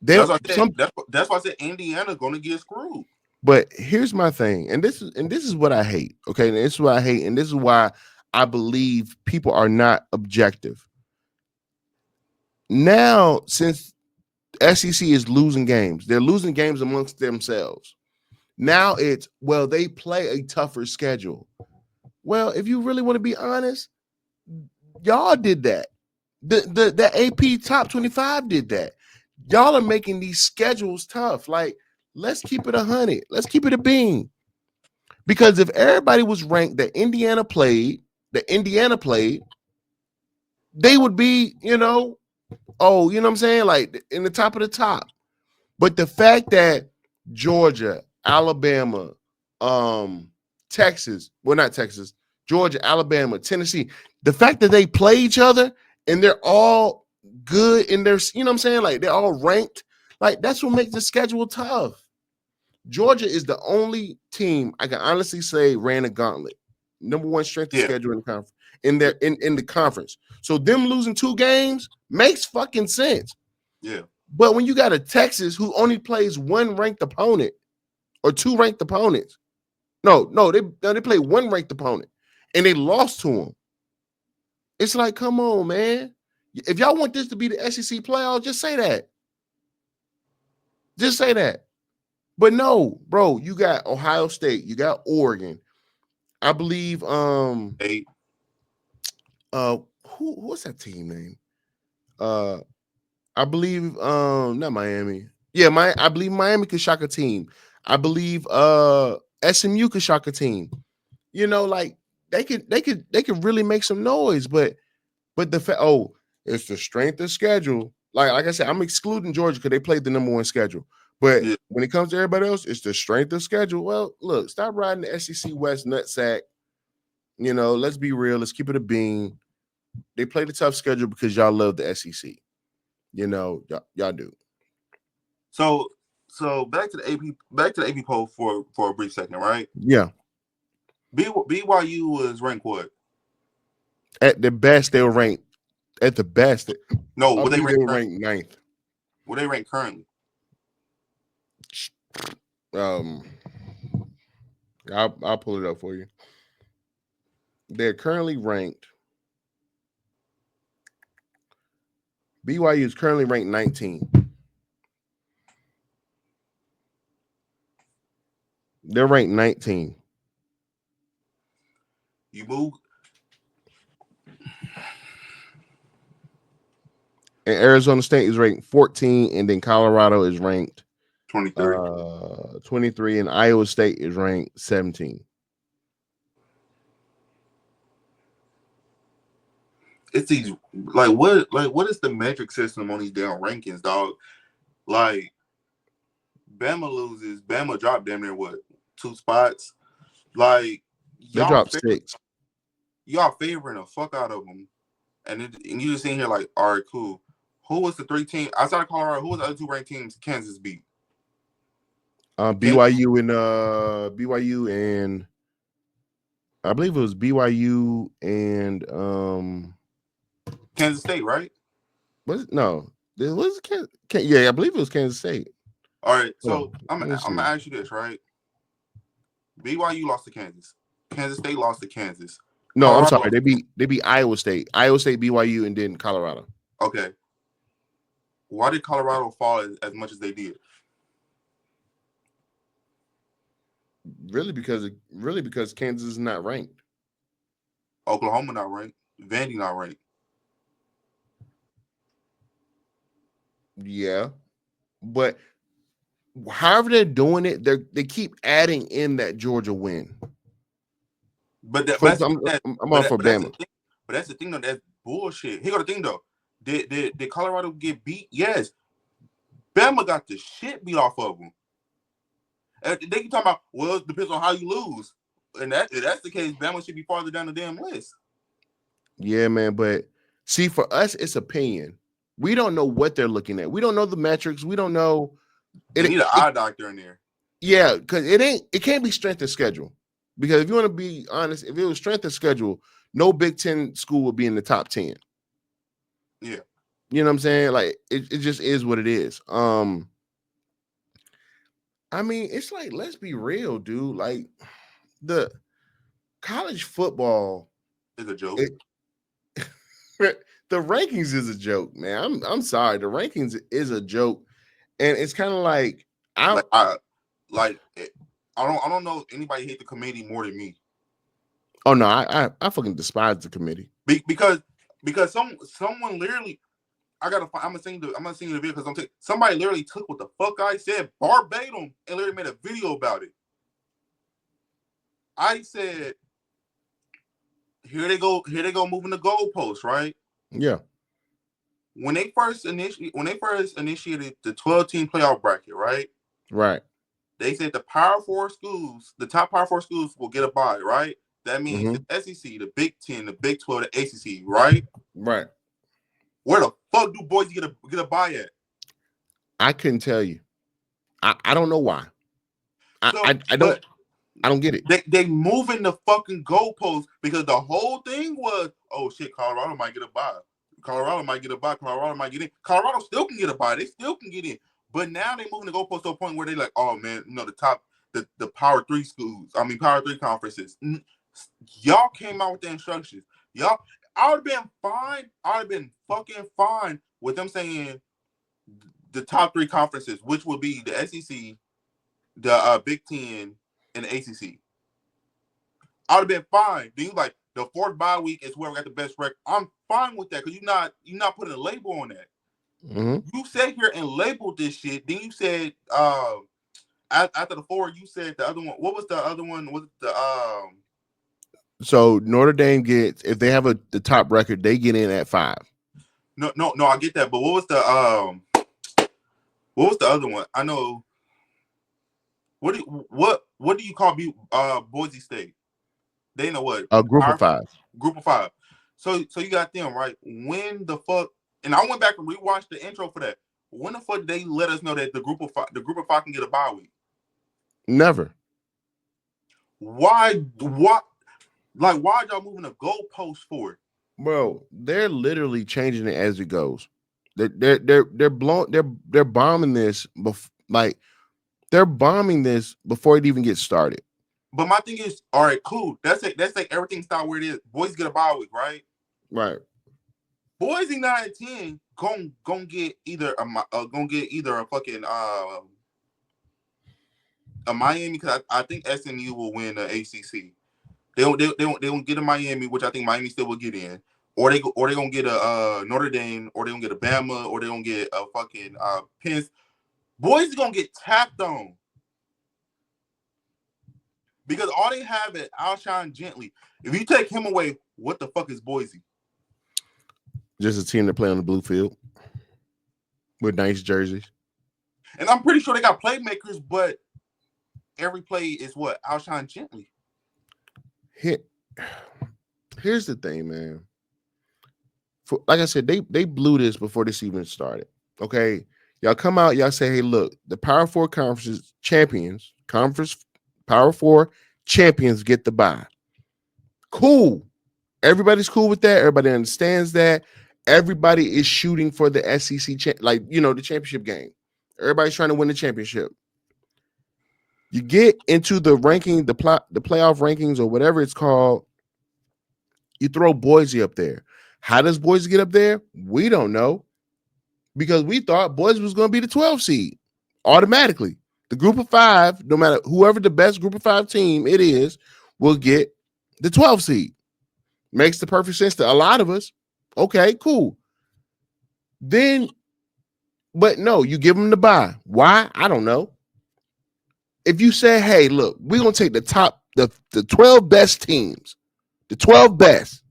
That's why I said Indiana gonna get screwed. But here's my thing, and this is what I hate. Okay, and this is what I hate, and this is why I believe people are not objective. Now, since SEC is losing games, they're losing games amongst themselves. Now it's, well, they play a tougher schedule. Well, if you really want to be honest, y'all did that. The AP Top 25 did that. Y'all are making these schedules tough. Like, let's keep it 100. Let's keep it a bean. Because if everybody was ranked that Indiana played, they would be, you know what I'm saying? Like in the top of the top. But the fact that Georgia, Alabama, Texas, well, not Texas, Georgia, Alabama, Tennessee, the fact that they play each other and they're all good in their, you know what I'm saying? Like they're all ranked. Like that's what makes the schedule tough. Georgia is the only team I can honestly say ran a gauntlet. Number one strength of schedule in the conference. In the conference. So them losing 2 games makes fucking sense. Yeah. But when you got a Texas who only plays 1 ranked opponent or 2 ranked opponents, they play 1 ranked opponent and they lost to them. It's like, come on, man. If y'all want this to be the SEC playoffs, just say that. Just say that. But no, bro, you got Ohio State, you got Oregon. I believe what's that team name? I believe not Miami. Yeah, I believe Miami could shock a team. I believe SMU could shock a team. You know, like they could really make some noise, but it's the strength of schedule. Like I said, I'm excluding Georgia because they played the number 1 schedule. But when it comes to everybody else, it's the strength of schedule. Well, look, stop riding the SEC West nutsack. You know, let's be real. Let's keep it a bean. They play the tough schedule because y'all love the SEC. You know, y'all do. So back to the AP poll for a brief second, right? Yeah. BYU was ranked what? At the best, they were ranked. At the best, no, what they were ranked 9th. What they ranked currently? I'll pull it up for you. They're currently ranked. BYU is currently ranked 19. They're ranked 19. You move. And Arizona State is ranked 14, and then Colorado is ranked 23. 23, and Iowa State is ranked 17. It's these what is the metric system on these damn rankings, dog? Like Bama loses, Bama dropped damn near what 2 spots. Like they dropped 6. Y'all favoring the fuck out of them, and you just sitting here like, all right, cool. Who was the 3 teams outside of Colorado? Who was the other 2 ranked teams Kansas beat? BYU and I believe it was BYU and Kansas State, right? Was it? No, it was yeah, I believe it was Kansas State. All right, so I'm gonna ask you this, right? BYU lost to Kansas. Kansas State lost to Kansas. No, Colorado, I'm sorry. They beat Iowa State. Iowa State, BYU, and then Colorado. Okay. Why did Colorado fall as much as they did? Really because Kansas is not ranked. Oklahoma not ranked. Vandy not ranked. Yeah, but however they're doing it, they keep adding in that Georgia win. But I'm all for Bama. But that's the thing, though. That's bullshit. Here go the thing, though. Did Colorado get beat? Yes. Bama got the shit beat off of them. They keep talking about, well, it depends on how you lose. And if that's the case, Bama should be farther down the damn list. Yeah, man. But see, for us, it's opinion. We don't know what they're looking at. We don't know the metrics. We don't know. They need an eye doctor in there. Yeah, because it can't be strength of schedule. Because if you want to be honest, if it was strength of schedule, no Big Ten school would be in the top 10. Yeah. You know what I'm saying? Like it just is what it is. I mean, it's like, let's be real, dude. Like the college football is a joke. The rankings is a joke, man. I'm sorry. The rankings is a joke. And it's kind of like I don't know if anybody hate the committee more than me. Oh no, I fucking despise the committee. Because someone literally, I'm gonna send you the video because somebody literally took what the fuck I said verbatim and literally made a video about it. I said, here they go moving the goalposts, right? Yeah. When they first initiated the 12-team playoff bracket, right? Right. They said the Power Four schools, the top Power Four schools, will get a bye, right? That means Mm-hmm. the SEC, the Big Ten, the Big 12, the ACC, right? Right. Where the fuck do boys get a bye at? I couldn't tell you. I don't know why. I, So, I I don't but I don't get it. they moving the fucking goalposts because the whole thing was, oh shit, Colorado might get a bye. Colorado might get a bye. Colorado might get in. Colorado still can get a bye. They still can get in. But now they moving the goalposts to a point where they like, oh man, the top, the Power Three schools. I mean, Power Three conferences. Y'all came out with the instructions. Y'all, I would have been fine. I would have been fucking fine with them saying the top three conferences, which would be the SEC, the Big Ten, and the ACC. I would have been fine. Then you like the fourth bye week is where we got the best record. I'm fine with that because you're not putting a label on that. Mm-hmm. You sat here and labeled this shit. Then you said after the four, you said the other one. What was the other one? Was it the So Notre Dame gets, if they have the top record, they get in at 5. No, I get that. But what was the other one? I know. What do you call Boise State? They know what? A group of 5. Group of 5. So you got them, right? When the fuck? And I went back and rewatched the intro for that. When the fuck did they let us know that the group of five can get a bye week? Never. Why? What? Like, why y'all moving the goalpost for it? Bro, they're literally changing it as it goes. They're bombing this they're bombing this before it even gets started. But my thing is, all right, cool. That's it. That's like everything start where it is. Boys get a bye week, right? Right. Boise 9 and 10 gon' get either a fucking a Miami, because I think SMU will win the ACC. They won't get a Miami, which I think Miami still will get in, or they gonna get a Notre Dame, or they gonna get a Bama, or they gonna get a fucking Penn. Boys gonna get tapped on because all they have is Alshon Gently. If you take him away, what the fuck is Boise? Just a team that play on the blue field with nice jerseys. And I'm pretty sure they got playmakers, but every play is what? Alshon Gently. Here's the thing, man. Like I said, they blew this before this even started. Okay. Y'all come out, y'all say, hey, look, the Power Four conferences champions, Power Four champions get the bye. Cool. Everybody's cool with that. Everybody understands that. Everybody is shooting for the SEC, the championship game. Everybody's trying to win the championship. You get into the ranking, the playoff rankings or whatever it's called. You throw Boise up there. How does Boise get up there? We don't know, because we thought Boise was going to be the 12 seed automatically. The group of 5, no matter whoever the best group of 5 team it is, will get the 12 seed. Makes the perfect sense to a lot of us. Okay, cool. Then, but no, you give them the bye. Why? I don't know. If you say, hey, look, we're going to take the 12 best teams, the 12 best,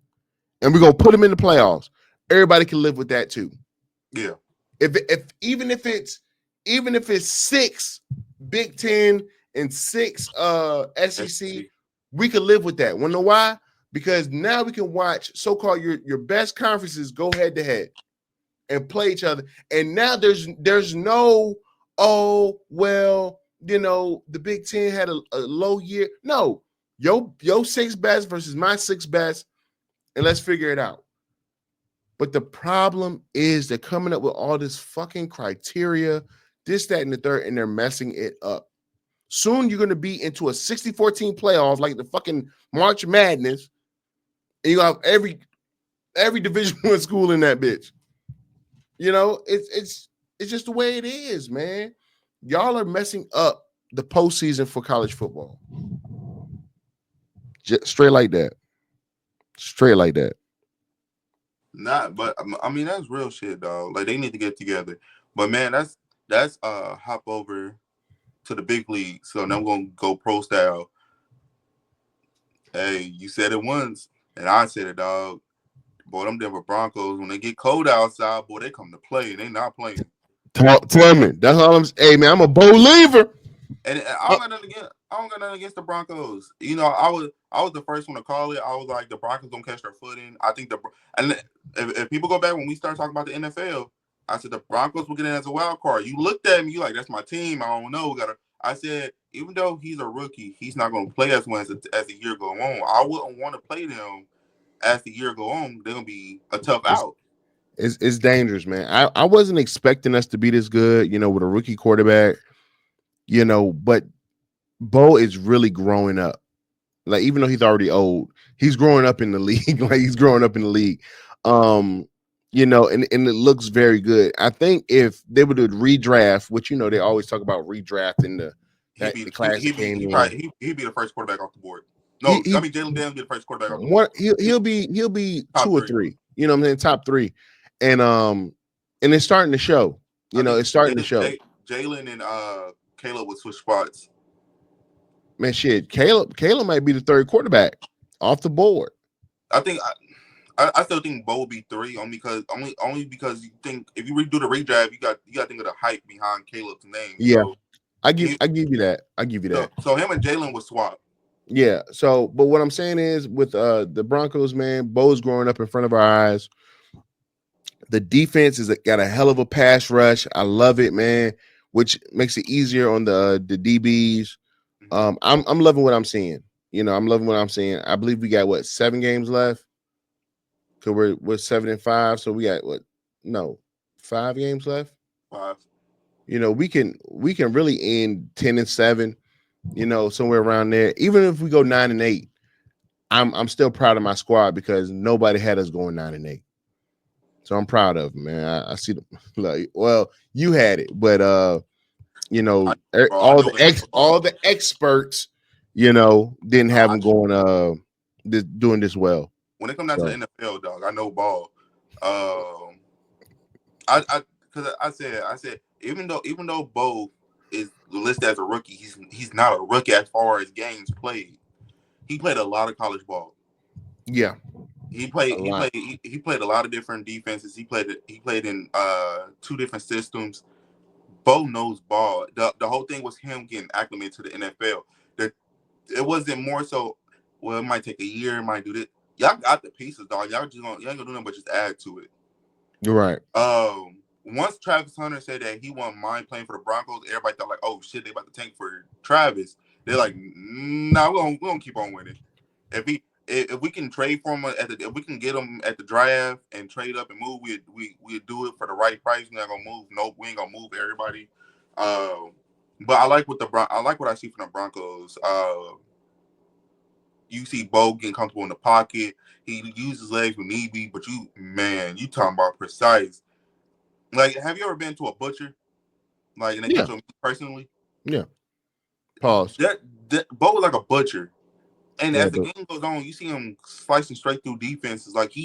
and we're going to put them in the playoffs, everybody can live with that too. Yeah. Even if it's 6 Big Ten and 6 SEC, we could live with that. Want to know why? Because now we can watch so-called your best conferences go head to head and play each other. And now there's no, oh, well, the Big Ten had a low year. No, your 6 best versus my 6 best, and let's figure it out. But the problem is they're coming up with all this fucking criteria, this, that, and the third, and they're messing it up. Soon you're going to be into a 64-team playoff like the fucking March Madness, and you have every Division I school in that bitch. It's just the way it is, man. Y'all are messing up the postseason for college football. Just straight like that. Straight like that. Not, but I mean that's real shit, dog. Like they need to get together. But man, that's hop over to the big league. So now I'm gonna go pro style. Hey, you said it once, and I said it, dog. Boy, them Denver Broncos, when they get cold outside, boy, they come to play and they not playing. Tell me. That's all I'm saying. Hey man, I'm a believer. And I don't got nothing against. I don't got nothing against the Broncos. You know, I was the first one to call it. I was like, the Broncos don't catch their footing. I think and if people go back when we start talking about the NFL, I said the Broncos will get in as a wild card. You looked at me, you like, that's my team. I don't know. I said, even though he's a rookie, he's not going to play as well as the year go on. I wouldn't want to play them as the year go on. They're gonna be a tough out. It's dangerous, man. I wasn't expecting us to be this good, with a rookie quarterback, but Bo is really growing up. Like, even though he's already old, he's growing up in the league. Like, he's growing up in the league. And it looks very good. I think if they were to redraft, which they always talk about redrafting the class that came in. He'd be the first quarterback off the board. No, Jalen Daniels be the first quarterback off the board. He'll be top 2 or 3. You know what I'm saying? Top 3. And it's starting to show. It's starting to show. Jalen and Caleb would switch spots. Man, shit, Caleb might be the 3rd quarterback off the board. I think I still think Bo will be 3 only because you think if you redo the redraft, you got to think of the hype behind Caleb's name. Yeah, so I give you that. So him and Jalen would swap. Yeah. So, but what I'm saying is, with the Broncos, man, Bo's growing up in front of our eyes. The defense is got a hell of a pass rush. I love it, man, which makes it easier on the DBs. I'm loving what I'm seeing. I'm loving what I'm seeing. I believe we got 7 games left. So we're 7-5. So we got 5 games left. 5. We can really end 10-7. Somewhere around there. Even if we go 9-8, I'm still proud of my squad because nobody had us going 9-8. So I'm proud of them, man. I see them. Like, well, you had it, but all the experts, didn't have them going doing this well. When it comes down to the NFL, dog, I know ball. Because I said even though Bo is listed as a rookie, he's not a rookie as far as games played. He played a lot of college ball. Yeah. He played a lot of different defenses. He played in 2 different systems. Bo knows ball. The whole thing was him getting acclimated to the NFL. It wasn't more so, well, it might take a year, it might do this. Y'all got the pieces, dog. Y'all ain't gonna do nothing but just add to it. You're right. Once Travis Hunter said that he wouldn't mind playing for the Broncos, everybody thought like, oh shit, they about to tank for Travis. They're like, nah, we're gonna keep on winning. If we can trade for him if we can get him at the draft and trade up and move, we do it for the right price. We're not gonna move. No, we ain't gonna move everybody. But I like what I see from the Broncos. You see Bo getting comfortable in the pocket. He uses his legs when need be. But you talking about precise. Like, have you ever been to a butcher? Like, and they cut your meat personally? Yeah. Pause. That Bo was like a butcher. And as the game goes on, you see him slicing straight through defenses. Like,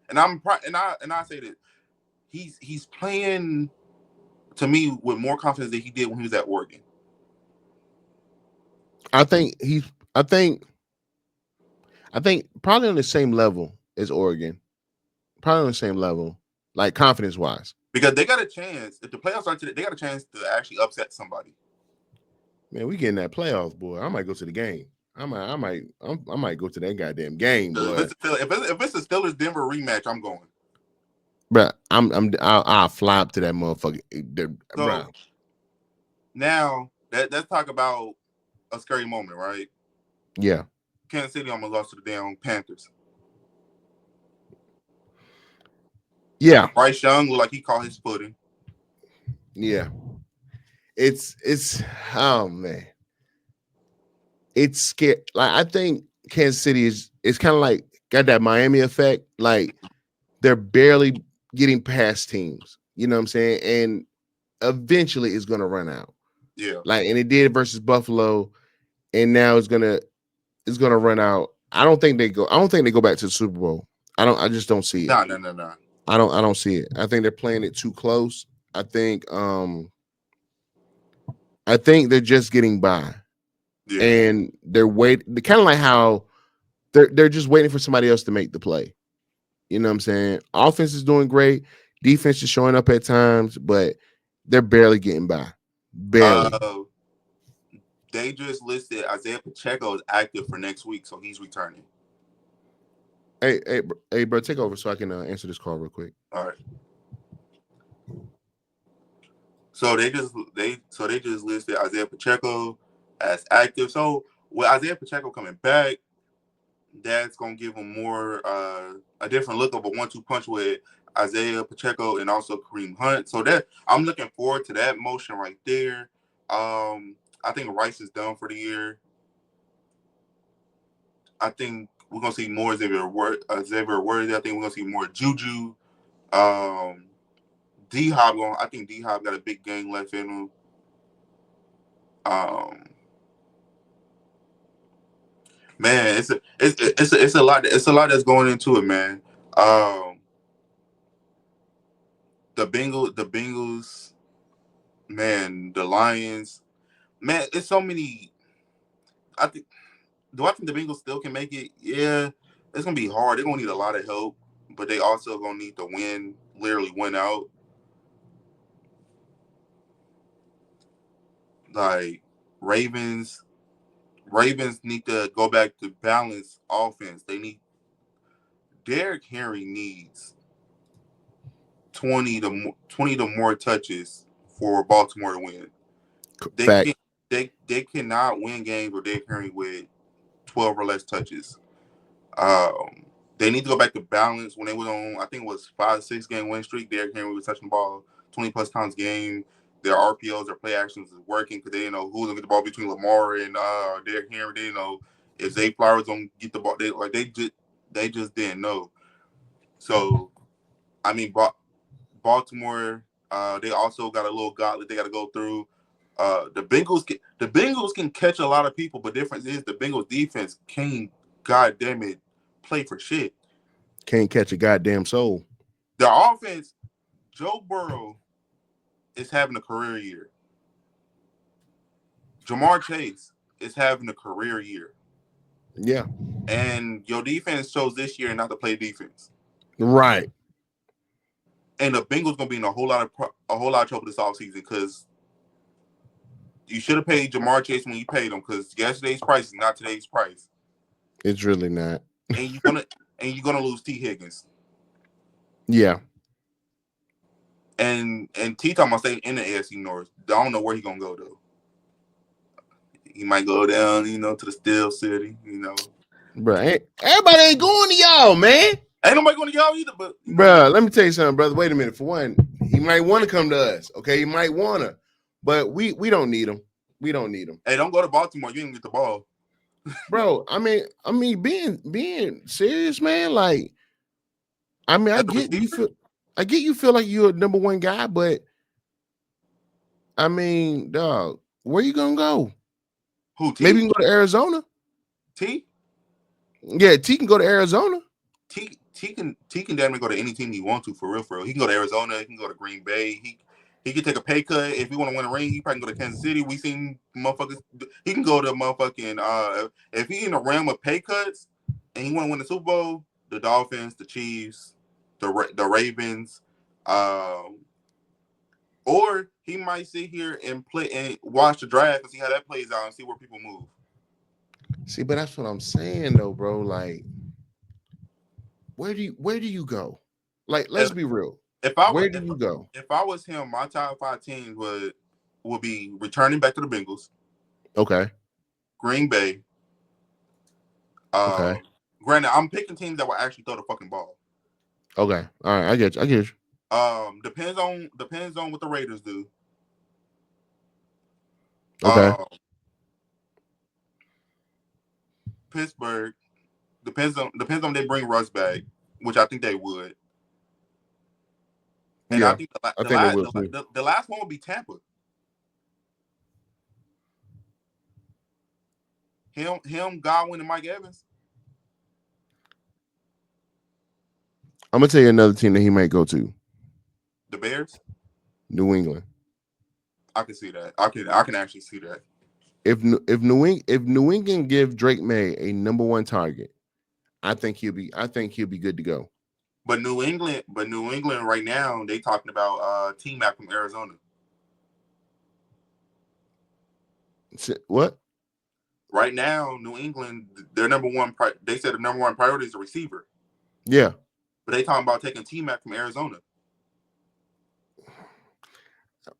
and I say that he's playing to me with more confidence than he did when he was at Oregon. I think probably on the same level as Oregon. Probably on the same level, like confidence wise. Because they got a chance. If the playoffs are today, they got a chance to actually upset somebody. Man, we getting that playoffs, boy. I might go to the game. I might go to that goddamn game, boy. If it's a Steelers Denver rematch, I'm going. Bruh, I'll fly up to that motherfucker. So, now let's talk about a scary moment, right? Yeah. Kansas City almost lost to the damn Panthers. Yeah. Bryce Young looked like he caught his footing. Yeah. It's oh man. It's scary. Like, I think Kansas City is kind of like got that Miami effect. Like, they're barely getting past teams. You know what I'm saying? And eventually it's gonna run out. Yeah. Like, and it did versus Buffalo, and now it's gonna run out. I don't think they go back to the Super Bowl. I just don't see it. No. I don't see it. I think they're playing it too close. I think they're just getting by. Yeah. And they're kind of like how they're just waiting for somebody else to make the play. You know what I'm saying? Offense is doing great. Defense is showing up at times, but they're barely getting by. Barely. They just listed Isaiah Pacheco is active for next week, so he's returning. Hey, bro, take over so I can answer this call real quick. All right. So they just listed Isaiah Pacheco as active. So with Isaiah Pacheco coming back, that's gonna give him more a different look of a 1-2 punch with Isaiah Pacheco and also Kareem Hunt. So that I'm looking forward to that motion right there. I think Rice is done for the year. I think we're gonna see more Xavier Worthy. I think we're gonna see more Juju. D-Hop I think D-Hop got a big game left in him. Man, it's a lot. It's a lot that's going into it, man. The Bengals, man, the Lions, man. It's so many. I think the Bengals still can make it? Yeah, it's gonna be hard. They're gonna need a lot of help, but they also gonna need to literally win out. Like Ravens need to go back to balanced offense. Derrick Henry needs 20 to more touches for Baltimore to win. They cannot win games with Derrick Henry with 12 or less touches. They need to go back to balance. When they was on, I think it was 5-6 game win streak, Derrick Henry was touching the ball 20 plus times a game. Their RPOs, their play actions is working because they didn't know who was gonna get the ball between Lamar and Derrick Henry. They didn't know if Zay Flowers gonna get the ball. They just didn't know. So, I mean, Baltimore, they also got a little gauntlet they got to go through. The Bengals can catch a lot of people, but the difference is the Bengals defense can't, goddamn it, play for shit. Can't catch a goddamn soul. Their offense, Joe Burrow is having a career year. Jamar Chase is having a career year. Yeah. And your defense chose this year not to play defense. Right. And the Bengals gonna be in a whole lot of trouble this offseason because you should have paid Jamar Chase when you paid him because yesterday's price is not today's price. It's really not. And you're gonna lose T. Higgins. Yeah. And T talking about staying in the AFC North. I don't know where he's gonna go though. He might go down, to the Steel City, Bro, everybody ain't going to y'all, man. Ain't nobody going to y'all either, but bro, let me tell you something, brother. Wait a minute. For one, he might want to come to us. Okay, he might wanna, but we don't need him. We don't need him. Hey, don't go to Baltimore. You didn't get the ball, bro. I mean, being serious, man. Like, I get you feel like you're a number one guy, but I mean, dog, where you gonna go? Who? T? Maybe you can go to Arizona. T? Yeah, T can go to Arizona. T can damn near go to any team he wants to, for real, for real. He can go to Arizona. He can go to Green Bay. He can take a pay cut if he want to win a ring. He probably can go to Kansas City. We seen motherfuckers. He can go to motherfucking if he in the realm of pay cuts and he want to win the Super Bowl, the Dolphins, the Chiefs, the Ravens, or he might sit here and play and watch the draft and see how that plays out and see where people move. See, but that's what I'm saying though, bro. Like, where do you go? Like, let's be real. Where do you go? If I was him, my top 5 teams would be returning back to the Bengals. Okay. Green Bay. Okay. Granted, I'm picking teams that will actually throw the fucking ball. Okay. All right. I get you. Depends on what the Raiders do. Okay. Pittsburgh. Depends on they bring Russ back, which I think they would. And yeah, I think the last one would be Tampa. Him, Godwin, and Mike Evans. I'm gonna tell you another team that he might go to. The Bears. New England. I can see that. I can actually see that. If New England give Drake May a number one target, I think he'll be good to go. But New England right now, they talking about T-Mac from Arizona. What? Right now, New England, their number one. They said the number one priority is a receiver. Yeah, but they talking about taking T-Mac from Arizona.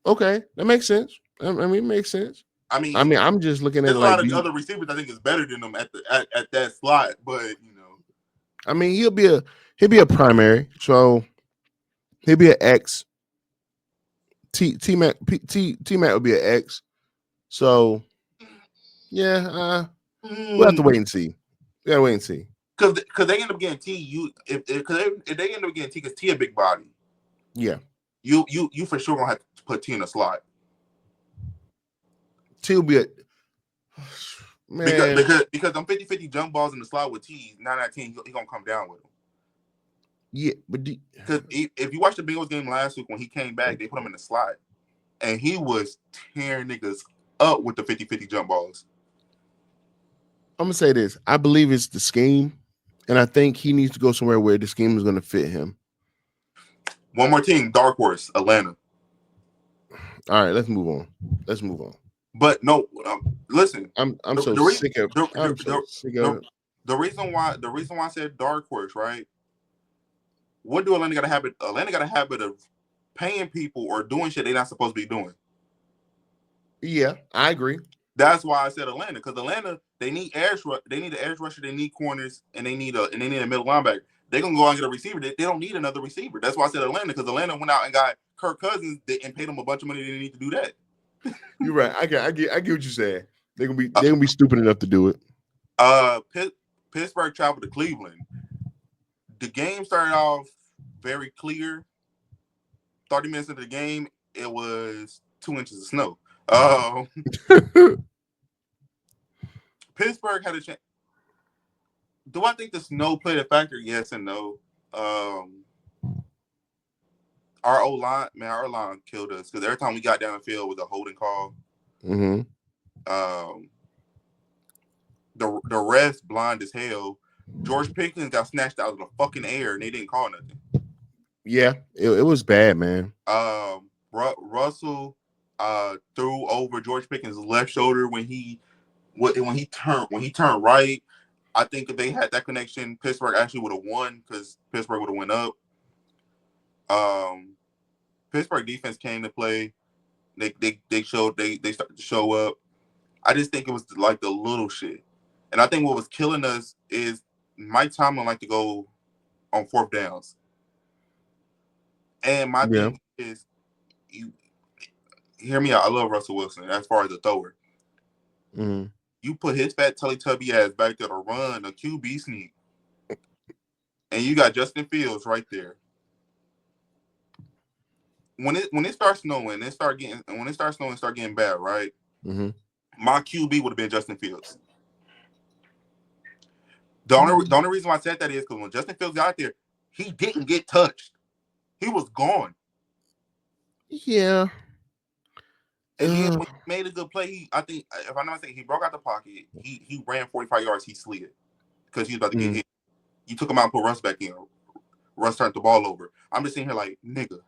Okay, that makes sense. I mean, it makes sense. I mean, I'm just looking at there's it a lot like of other receivers I think is better than them at that slot, but you know. I mean, he'll be a primary, so he'll be an X. T Mac will be an X. So yeah, we'll have to wait and see. We gotta wait and see. Because they end up getting T. If they end up getting T, because T a big body. Yeah. You for sure gonna have to put T in a slot. T will be a man. Because them 50-50 jump balls in the slot with T, 9 out of 10, he gonna come down with them. Yeah, but because if you watch the Bengals game last week when he came back, they put him in the slot, and he was tearing niggas up with the 50-50 jump balls. I'm gonna say this. I believe it's the scheme, and I think he needs to go somewhere where the scheme is gonna fit him. One more team, dark horse, Atlanta. All right, let's move on. But no, listen. I'm so sick of it. The reason why I said dark horse, right? What do Atlanta got a habit? Atlanta got a habit of paying people or doing shit they're not supposed to be doing. Yeah, I agree. That's why I said Atlanta, because Atlanta, they need they need an edge rusher, they need corners, and they need a middle linebacker. They're gonna go out and get a receiver. They don't need another receiver. That's why I said Atlanta, because Atlanta went out and got Kirk Cousins and paid them a bunch of money. They didn't need to do that. You're right. I get what you're saying. They're gonna be stupid enough to do it. Pittsburgh traveled to Cleveland. The game started off very clear. 30 minutes into the game, it was 2 inches of snow. Pittsburgh had a chance. Do I think the snow played a factor? Yes and no. Our O-line killed us, because every time we got down the field with a holding call. Mm-hmm. The refs blind as hell. George Pickens got snatched out of the fucking air and they didn't call nothing. Yeah, it was bad, man. Russell threw over George Pickens' left shoulder when he turned right. I think if they had that connection, Pittsburgh actually would have won, because Pittsburgh would have went up. Pittsburgh defense came to play. They started to show up. I just think it was like the little shit. And I think what was killing us is Mike Tomlin liked to go on fourth downs. And my thing is, you hear me out. I love Russell Wilson as far as a thrower. Mm-hmm. You put his fat Teletubby ass back there to run a QB sneak, and you got Justin Fields right there. When it starts snowing, and start getting bad, right? Mm-hmm. My QB would have been Justin Fields. The only reason why I said that is because when Justin Fields got out there, he didn't get touched. He was gone. Yeah. And then when he made a good play, I think, if I'm not mistaken, he broke out the pocket. He ran 45 yards. He slid because he was about to get hit. You took him out and put Russ back in. Russ turned the ball over. I'm just sitting here like, nigga.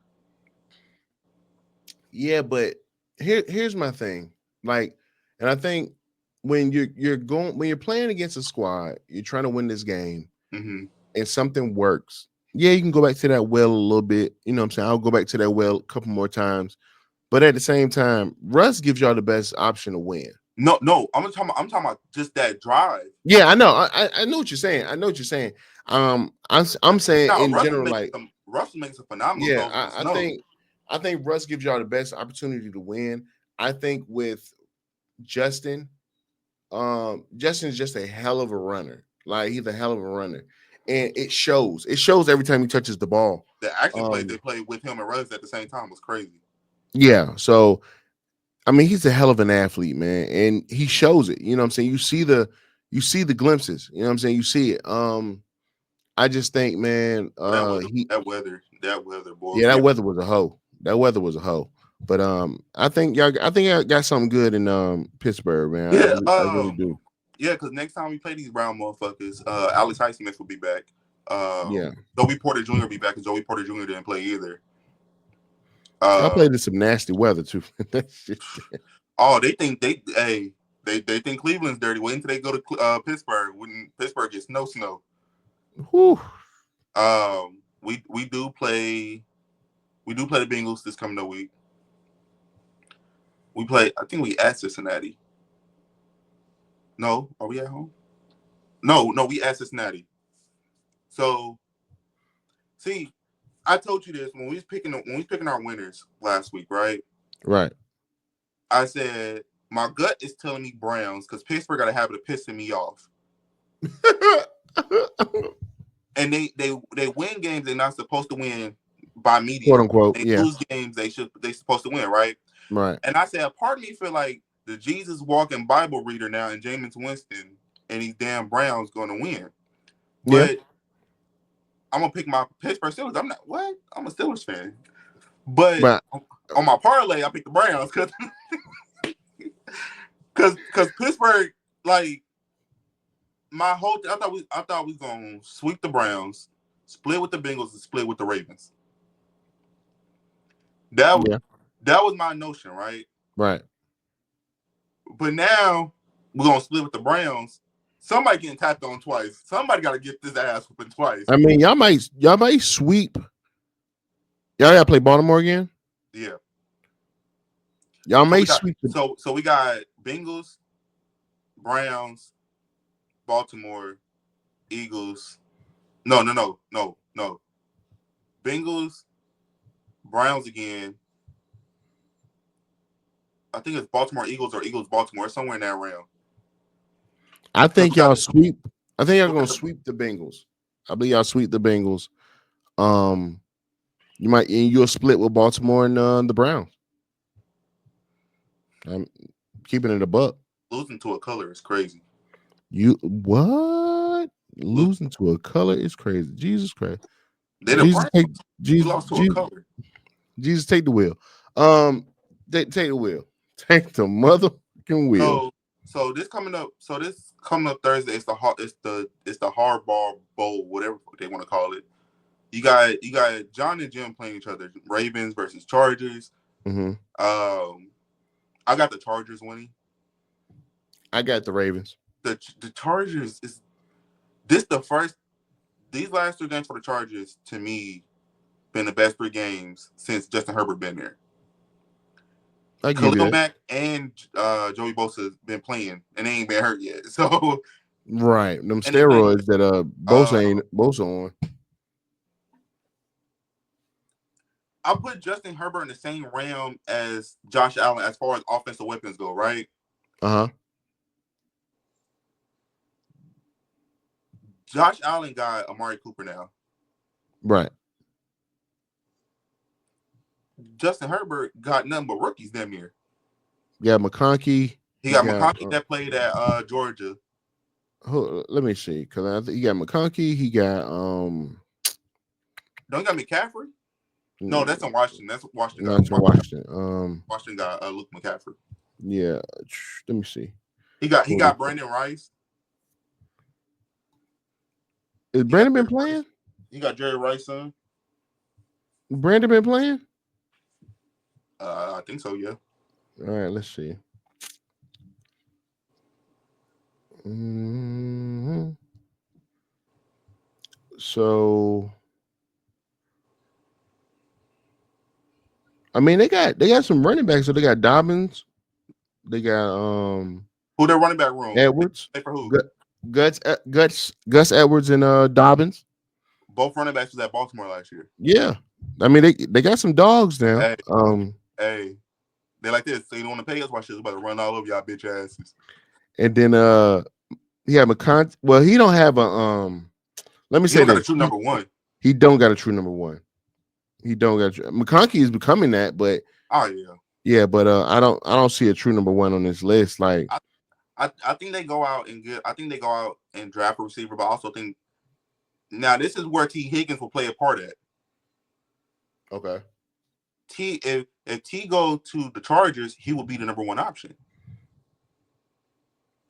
Yeah, but here's my thing. Like, and I think when you're playing against a squad, you're trying to win this game, mm-hmm. and something works. Yeah, you can go back to that well a little bit. You know what I'm saying? I'll go back to that well a couple more times. But at the same time, Russ gives y'all the best option to win. No, I'm talking about just that drive. Yeah, I know. I know what you're saying. I'm saying in Russ general, like Russ makes a phenomenal. Yeah, I think Russ gives y'all the best opportunity to win. I think with Justin, Justin's just a hell of a runner. Like, he's a hell of a runner. And it shows. It shows every time he touches the ball. The action plays they played with him and Russ at the same time was crazy. Yeah. So, I mean, he's a hell of an athlete, man. And he shows it. You know what I'm saying? You see the glimpses. You know what I'm saying? You see it. I just think, man, that weather, boy. Yeah, that weather was a hoe. But I think y'all got something good in Pittsburgh, man. Yeah, I really do. Yeah, because next time we play these Brown motherfuckers, Alex Highsmith will be back. Yeah. Joey Porter Jr. will be back, because Joey Porter Jr. didn't play either. Y'all played in some nasty weather too. That shit. Oh, they think they think Cleveland's dirty. Wait until they go to Pittsburgh. When Pittsburgh gets no snow. Whew. We do play the Bengals this coming week. We play. I think we at Cincinnati. No, are we at home? No, we at Cincinnati. So, see, I told you this when we was picking our winners last week, right? Right. I said my gut is telling me Browns, because Pittsburgh got a habit of pissing me off. And they win games they're not supposed to win by media. Quote unquote. They Yeah. lose games they supposed to win, right? Right. And I said, a part of me feel like the Jesus walking Bible reader now and Jameis Winston and these damn Browns going to win. But Yeah. I'm gonna pick my Pittsburgh Steelers. I'm a Steelers fan. But on my parlay, I picked the Browns because Pittsburgh, like, my whole I thought we was gonna sweep the Browns, split with the Bengals, and split with the Ravens. That was my notion, right? Right. But now we're gonna split with the Browns. Somebody getting tapped on twice. Somebody got to get this ass whooping twice. I mean, y'all might sweep. Y'all gotta play Baltimore again. Yeah. Y'all may sweep. So we got Bengals, Browns, Baltimore, Eagles. No. Bengals, Browns again. I think it's Baltimore Eagles or Eagles Baltimore, somewhere in that round. I think y'all sweep. I think y'all gonna sweep the Bengals. I believe y'all sweep the Bengals. You'll split with Baltimore and the Browns. I'm keeping it a buck. Losing to a color is crazy. You what? Losing to a color is crazy. Jesus Christ. Jesus, lost to a color. Jesus, take the wheel. Take the wheel. Take the motherfucking wheel. So this coming up Thursday. It's the Hardball Bowl, whatever they want to call it. You got John and Jim playing each other. Ravens versus Chargers. Mm-hmm. I got the Chargers winning. I got the Ravens. The Chargers is these last 2 games for the Chargers, to me, been the best 3 games since Justin Herbert been there. Khalil Mack and Joey Bosa been playing and they ain't been hurt yet. So right, them steroids that Bosa on. I put Justin Herbert in the same realm as Josh Allen as far as offensive weapons go, right? Uh-huh. Josh Allen got Amari Cooper now. Right. Justin Herbert got nothing but rookies damn near. Yeah, McConkey. He got McConkey that played at Georgia. Let me see, because I think he got McConkey. He got Don't you got McCaffrey? No, that's in Washington. That's Washington. No, that's in Washington. Washington got Luke McCaffrey. Yeah, let me see. He got Brandon Rice. Is Brandon been playing? He got Jerry Rice son. Brandon been playing? I think so, yeah. All right, let's see. Mm-hmm. So, I mean, they got some running backs. So they got Dobbins. They got who their running back room? Edwards. They for who? Gus Edwards and Dobbins. Both running backs was at Baltimore last year. Yeah, I mean they got some dogs now. Hey, they like this. So you don't want to pay us? Watch this. About to run all over y'all bitch asses. And then he had McConkey. Well, he don't have a Let me say that. A true number one. He don't got a true number one. He don't got McConkey is becoming that, but yeah, but I don't see a true number one on this list. Like I think they go out and draft a receiver, but I also think now this is where T Higgins will play a part at. Okay. If T go to the Chargers, he will be the number one option.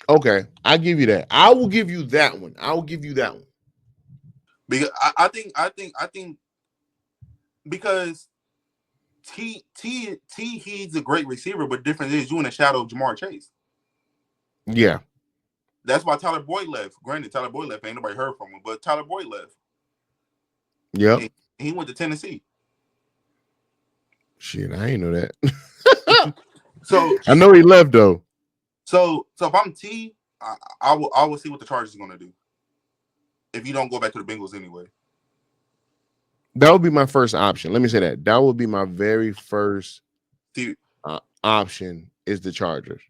Okay, I give you that. I will give you that one. I will give you that one. Because I think because he's a great receiver, but the difference is you in the shadow of Jamar Chase. Yeah. That's why Tyler Boyd left. Granted, Tyler Boyd left. Ain't nobody heard from him, but Tyler Boyd left. Yep. And he went to Tennessee. Shit, I ain't know that. So I know he left though. So if I'm T, I will see what the Chargers are going to do. If you don't go back to the Bengals anyway. That would be my first option. Let me say that. That would be my very first option is the Chargers.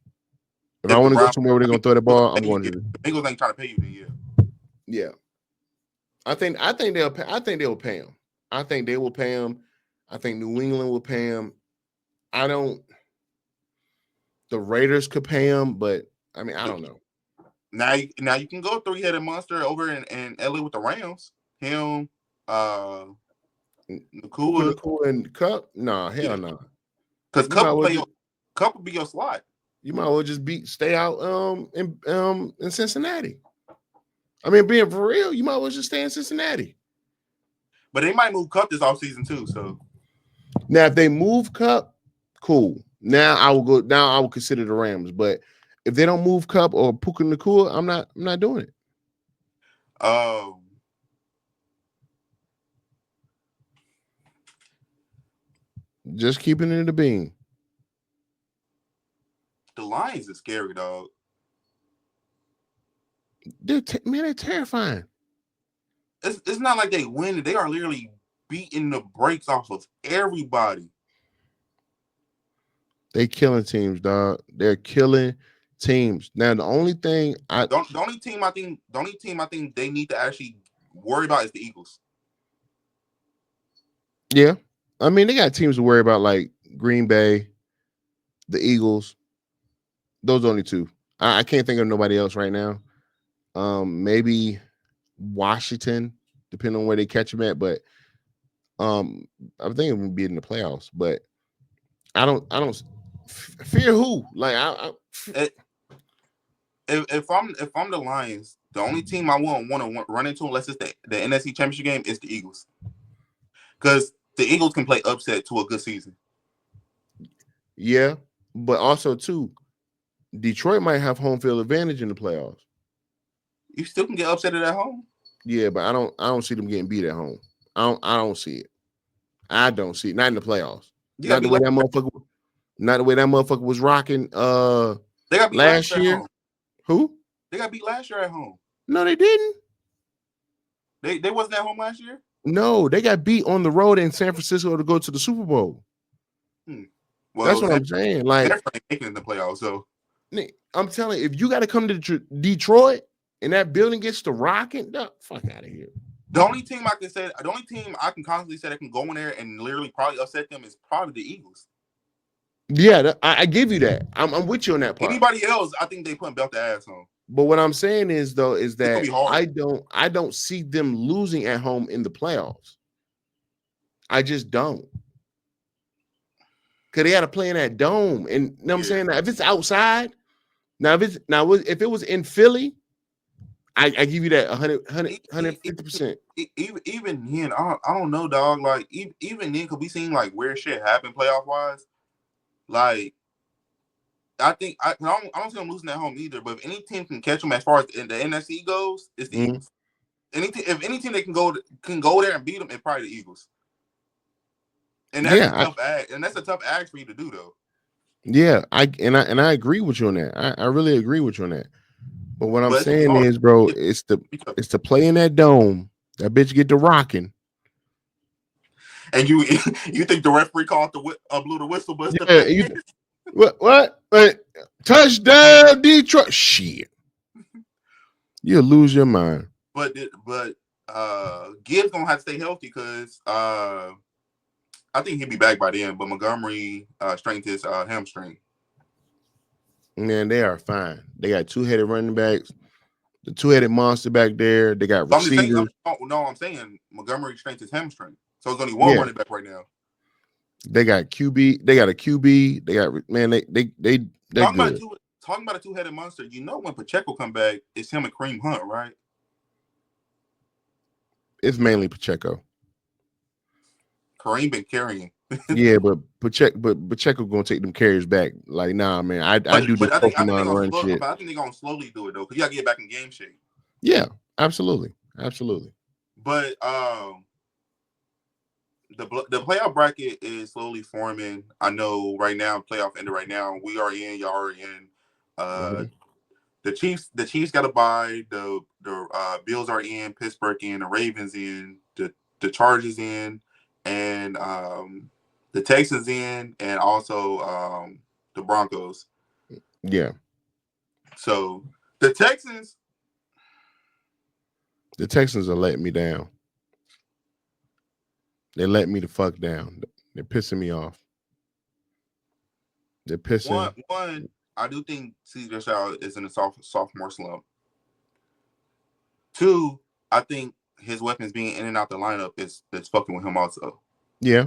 If I want to go somewhere where they're going to throw the ball, I'm going to the Bengals ain't trying to pay you then, yeah. I think they'll pay him. I think they will pay him. I think New England will pay him. The Raiders could pay him, but I mean, I don't know. Now you can go three-headed monster over in LA with the Rams. Him, Nakua and Cup. Nah, hell no. Because Cup will be your slot. You might well just stay out in Cincinnati. I mean, being for real, you might well just stay in Cincinnati. But they might move Cup this offseason too. So now, if they move Cup, cool. Now I will consider the Rams. But if they don't move Cup or Puka Nakua, I'm not doing it. Just keeping it in the bean. The Lions are scary, dog. They're terrifying. It's not like they win. They are literally beating the brakes off of everybody. They killing teams, dog. They're killing teams. Now the only thing the only team I think they need to actually worry about is the Eagles. Yeah. I mean, they got teams to worry about like Green Bay, the Eagles. Those are the only two. I can't think of nobody else right now. Maybe Washington, depending on where they catch them at. But I think it would be in the playoffs. But I don't fear who. Like if I'm the Lions, the only team I won't want to run into unless it's the NFC Championship game is the Eagles, because the Eagles can play upset to a good season. Yeah, but also too, Detroit might have home field advantage in the playoffs. You still can get upset at home. Yeah, but I don't see them getting beat at home. I don't see it. I don't see it. Not in the playoffs. Not the way that motherfucker was rocking. They got beat last year. Home. Who? They got beat last year at home. No, they didn't. They wasn't at home last year. No, they got beat on the road in San Francisco to go to the Super Bowl. Well, that's what I'm saying. Like, they're making in the playoffs. So I'm telling you, if you got to come to Detroit and that building gets to rocking, fuck out of here. The only team I can constantly say that can go in there and literally probably upset them is probably the Eagles. Yeah, I give you that. I'm with you on that part. Anybody else, I think they put belt the ass on. But what I'm saying is that I don't see them losing at home in the playoffs. I just don't. Cause they got to play in that dome, and you know what I'm saying. Now, if it's outside, if it was in Philly, I give you that 150%. Even then, I don't know, dog. Like even then, could we seen like weird shit happen playoff wise? Like, I don't see them losing at home either. But if any team can catch them as far as the NFC goes, it's the Eagles. If any team they can go there and beat them, it's probably the Eagles. And that's a tough act, and that's a tough act for you to do, though. Yeah, I agree with you on that. I really agree with you on that. But what I'm saying is, bro, it's to play in that dome. That bitch get to rocking. And you think the referee called blew the whistle, but what? Touchdown, Detroit! Shit, you'll lose your mind. But Gibbs gonna have to stay healthy because I think he'll be back by then. But Montgomery strengthened his hamstring. Man, they are fine. They got two-headed running backs, the two-headed monster back there. They got receivers. I'm saying Montgomery strengthened his hamstring. So it's only one running back right now. They got QB. They got a QB. They got they good. talking about a two-headed monster, you know when Pacheco come back, it's him and Kareem Hunt, right? It's mainly Pacheco. Kareem been carrying. Yeah, but Pacheco gonna take them carries back. Like, nah, man. I do this I think they're Pokemon gonna run shit. But I think they're gonna slowly do it though, because you gotta get back in game shape. Yeah, absolutely. But the playoff bracket is slowly forming. I know right now, playoff ended right now. We are in, y'all are in. The Chiefs got to bye. The Bills are in. Pittsburgh in. The Ravens in. The Chargers in, and the Texans in, and also the Broncos. Yeah. So the Texans are letting me down. They let me the fuck down. They're pissing me off. They're pissing. One, I do think CJ Stroud is in a sophomore slump. Two, I think his weapons being in and out the lineup is fucking with him also. Yeah.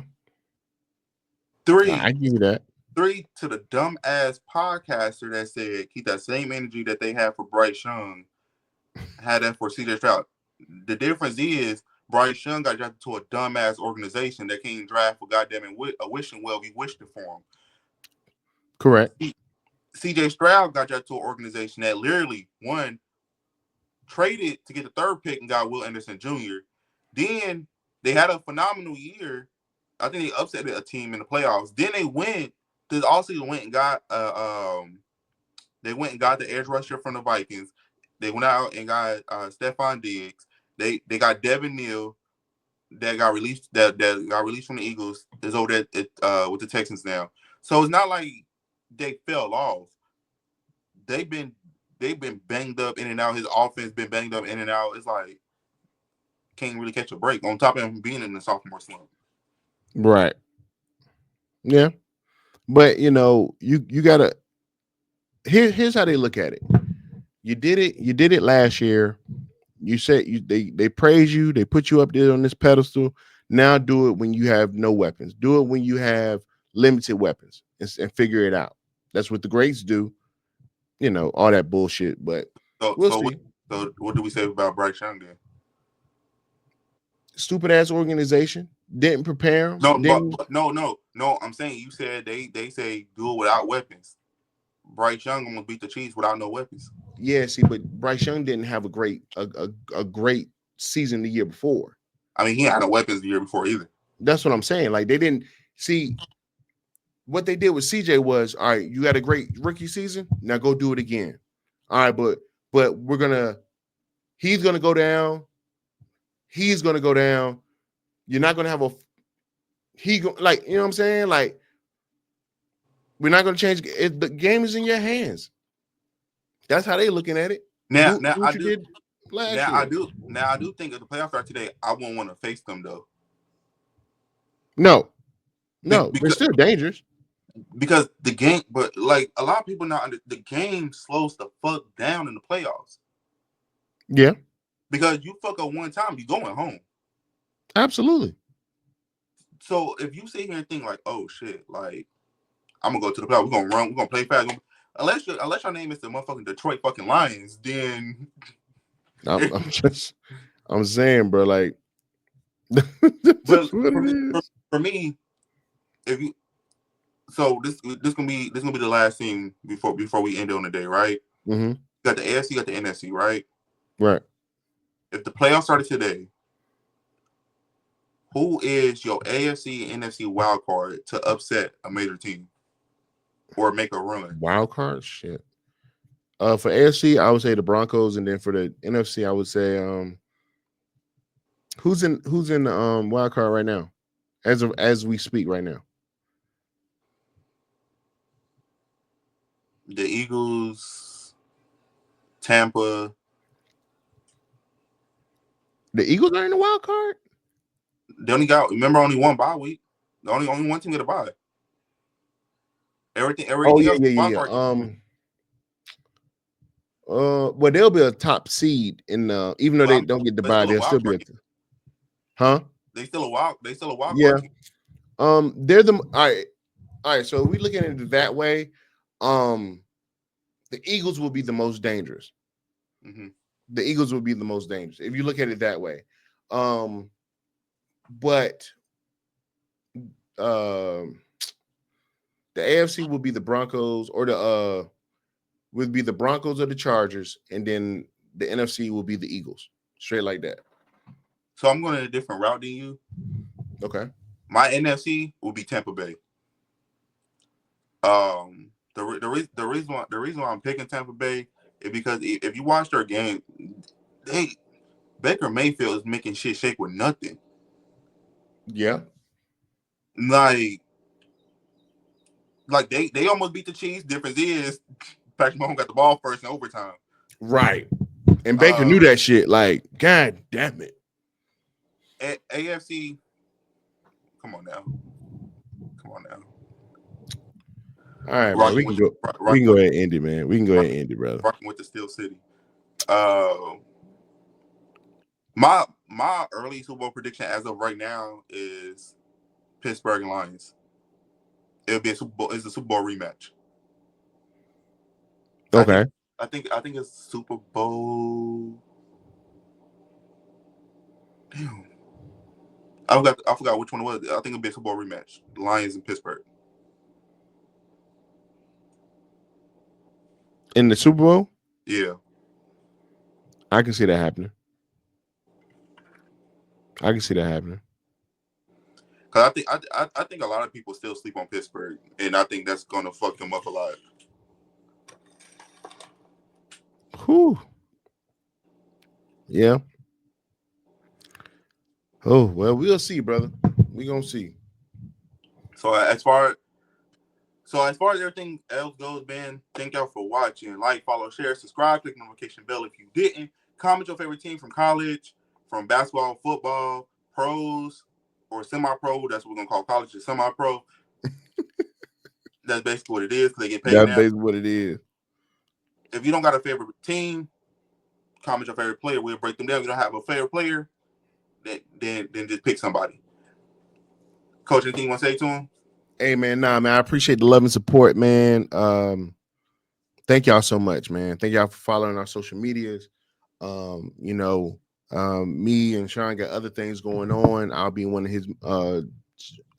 Three, I give you that. Three, to the dumb ass podcaster that said keep that same energy that they have for Bryce Young, had that for CJ Stroud. The difference is Bryce Young got drafted to a dumbass organization that can't draft for goddamn a wishing well we wished it for him. Correct. CJ Stroud got drafted to an organization that literally traded to get the third pick and got Will Anderson Jr. Then they had a phenomenal year. I think they upset a team in the playoffs. Then they went and got the edge rusher from the Vikings. They went out and got Stephon Diggs. They got Devin Neal that got released from the Eagles. Is over there with the Texans now. So it's not like they fell off. They've been banged up in and out. His offense been banged up in and out. It's like can't really catch a break. On top of him being in the sophomore slump. Right. Yeah. But you gotta here's how they look at it. You did it last year. You said they praise you, they put you up there on this pedestal. Now do it when you have no weapons. Do it when you have limited weapons and figure it out. That's what the greats do. All that bullshit. But we'll see. What do we say about Bryce Young then? Stupid ass organization didn't prepare him. No. I'm saying you said they say do it without weapons. Bryce Young almost beat the Chiefs without no weapons. Yeah, see, but Bryce Young didn't have a great season the year before. I mean, he had no weapons the year before either. That's what I'm saying. Like they didn't see what they did with CJ was, all right, you had a great rookie season. Now go do it again. All right, but he's gonna go down. He's gonna go down. You're not gonna have you know what I'm saying? Like, we're not gonna change it. The game is in your hands. That's how they looking at it. Now I do think if the playoffs start today, I won't want to face them though. No, they're still dangerous. Because the game, but like a lot of people the game slows the fuck down in the playoffs. Yeah. Because you fuck up one time, you going home. Absolutely. So if you sit here and think like, oh shit, like I'm gonna go to the playoffs, we're gonna run, we're gonna play fast. Unless your name is the motherfucking Detroit fucking Lions, then I'm saying, bro, like but for me, if you this gonna be the last thing before we end on the day, right? Mm-hmm. You got the AFC, you got the NFC, right? Right. If the playoffs started today, who is your AFC and NFC wild card to upset a major team or make a run? Wild card, shit. For AFC, I would say the Broncos, and then for the NFC, I would say who's in the wild card right now, as we speak right now. The Eagles, Tampa. The Eagles are in the wild card. They only one bye week. Only one team get a bye. Everything else. Well, they'll be a top seed in even though they don't get the bye, they'll still be They still a wild. Yeah. They're the all right. So we looking at it that way. The the Eagles will be the most dangerous. Mm-hmm. The Eagles will be the most dangerous if you look at it that way. But the AFC will be the Broncos or would be the Broncos or the Chargers, and then the NFC will be the Eagles. Straight like that. So I'm going a different route than you. Okay. My NFC will be Tampa Bay. The reason why I'm picking Tampa Bay is because if you watch their game, Baker Mayfield is making shit shake with nothing. Yeah. Like they almost beat the Chiefs. Difference is Patrick Mahomes got the ball first in overtime. Right. And Baker knew that shit. Like, God damn it. AFC, come on now. All right, man. We can go ahead and end it, man. We can go ahead and end it, brother. Rocking with the Steel City. My early Super Bowl prediction as of right now is Pittsburgh Lions. It'll be a Super Bowl. It's a Super Bowl rematch. Okay. I think it's Super Bowl. Damn. I forgot which one it was. I think it'll be a Super Bowl rematch. The Lions and Pittsburgh. In the Super Bowl? Yeah. I can see that happening. Cause I think a lot of people still sleep on Pittsburgh, and I think that's gonna fuck them up a lot. Whew. Yeah. Oh well, we'll see, brother. We gonna see. So as far as everything else goes, man, thank y'all for watching. Like, follow, share, subscribe, click the notification bell if you didn't. Comment your favorite team from college, from basketball, football, pros, or semi-pro. That's what we're gonna call college, or semi-pro. That's basically what it is because they get paid now. That's basically what it is. If you don't got a favorite team, comment your favorite player. We'll break them down. If you don't have a favorite player, then just pick somebody. Coach, anything you want to say to him? Hey, man, man. I appreciate the love and support, man. Thank y'all so much, man. Thank y'all for following our social medias. Me and Sean got other things going on. I'll be in one of his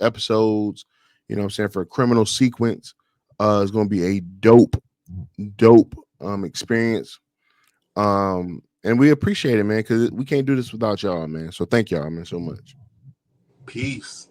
episodes, you know what I'm saying, for a criminal sequence. It's going to be a dope experience. And we appreciate it, man, because we can't do this without y'all, man. So thank y'all, man, so much. Peace.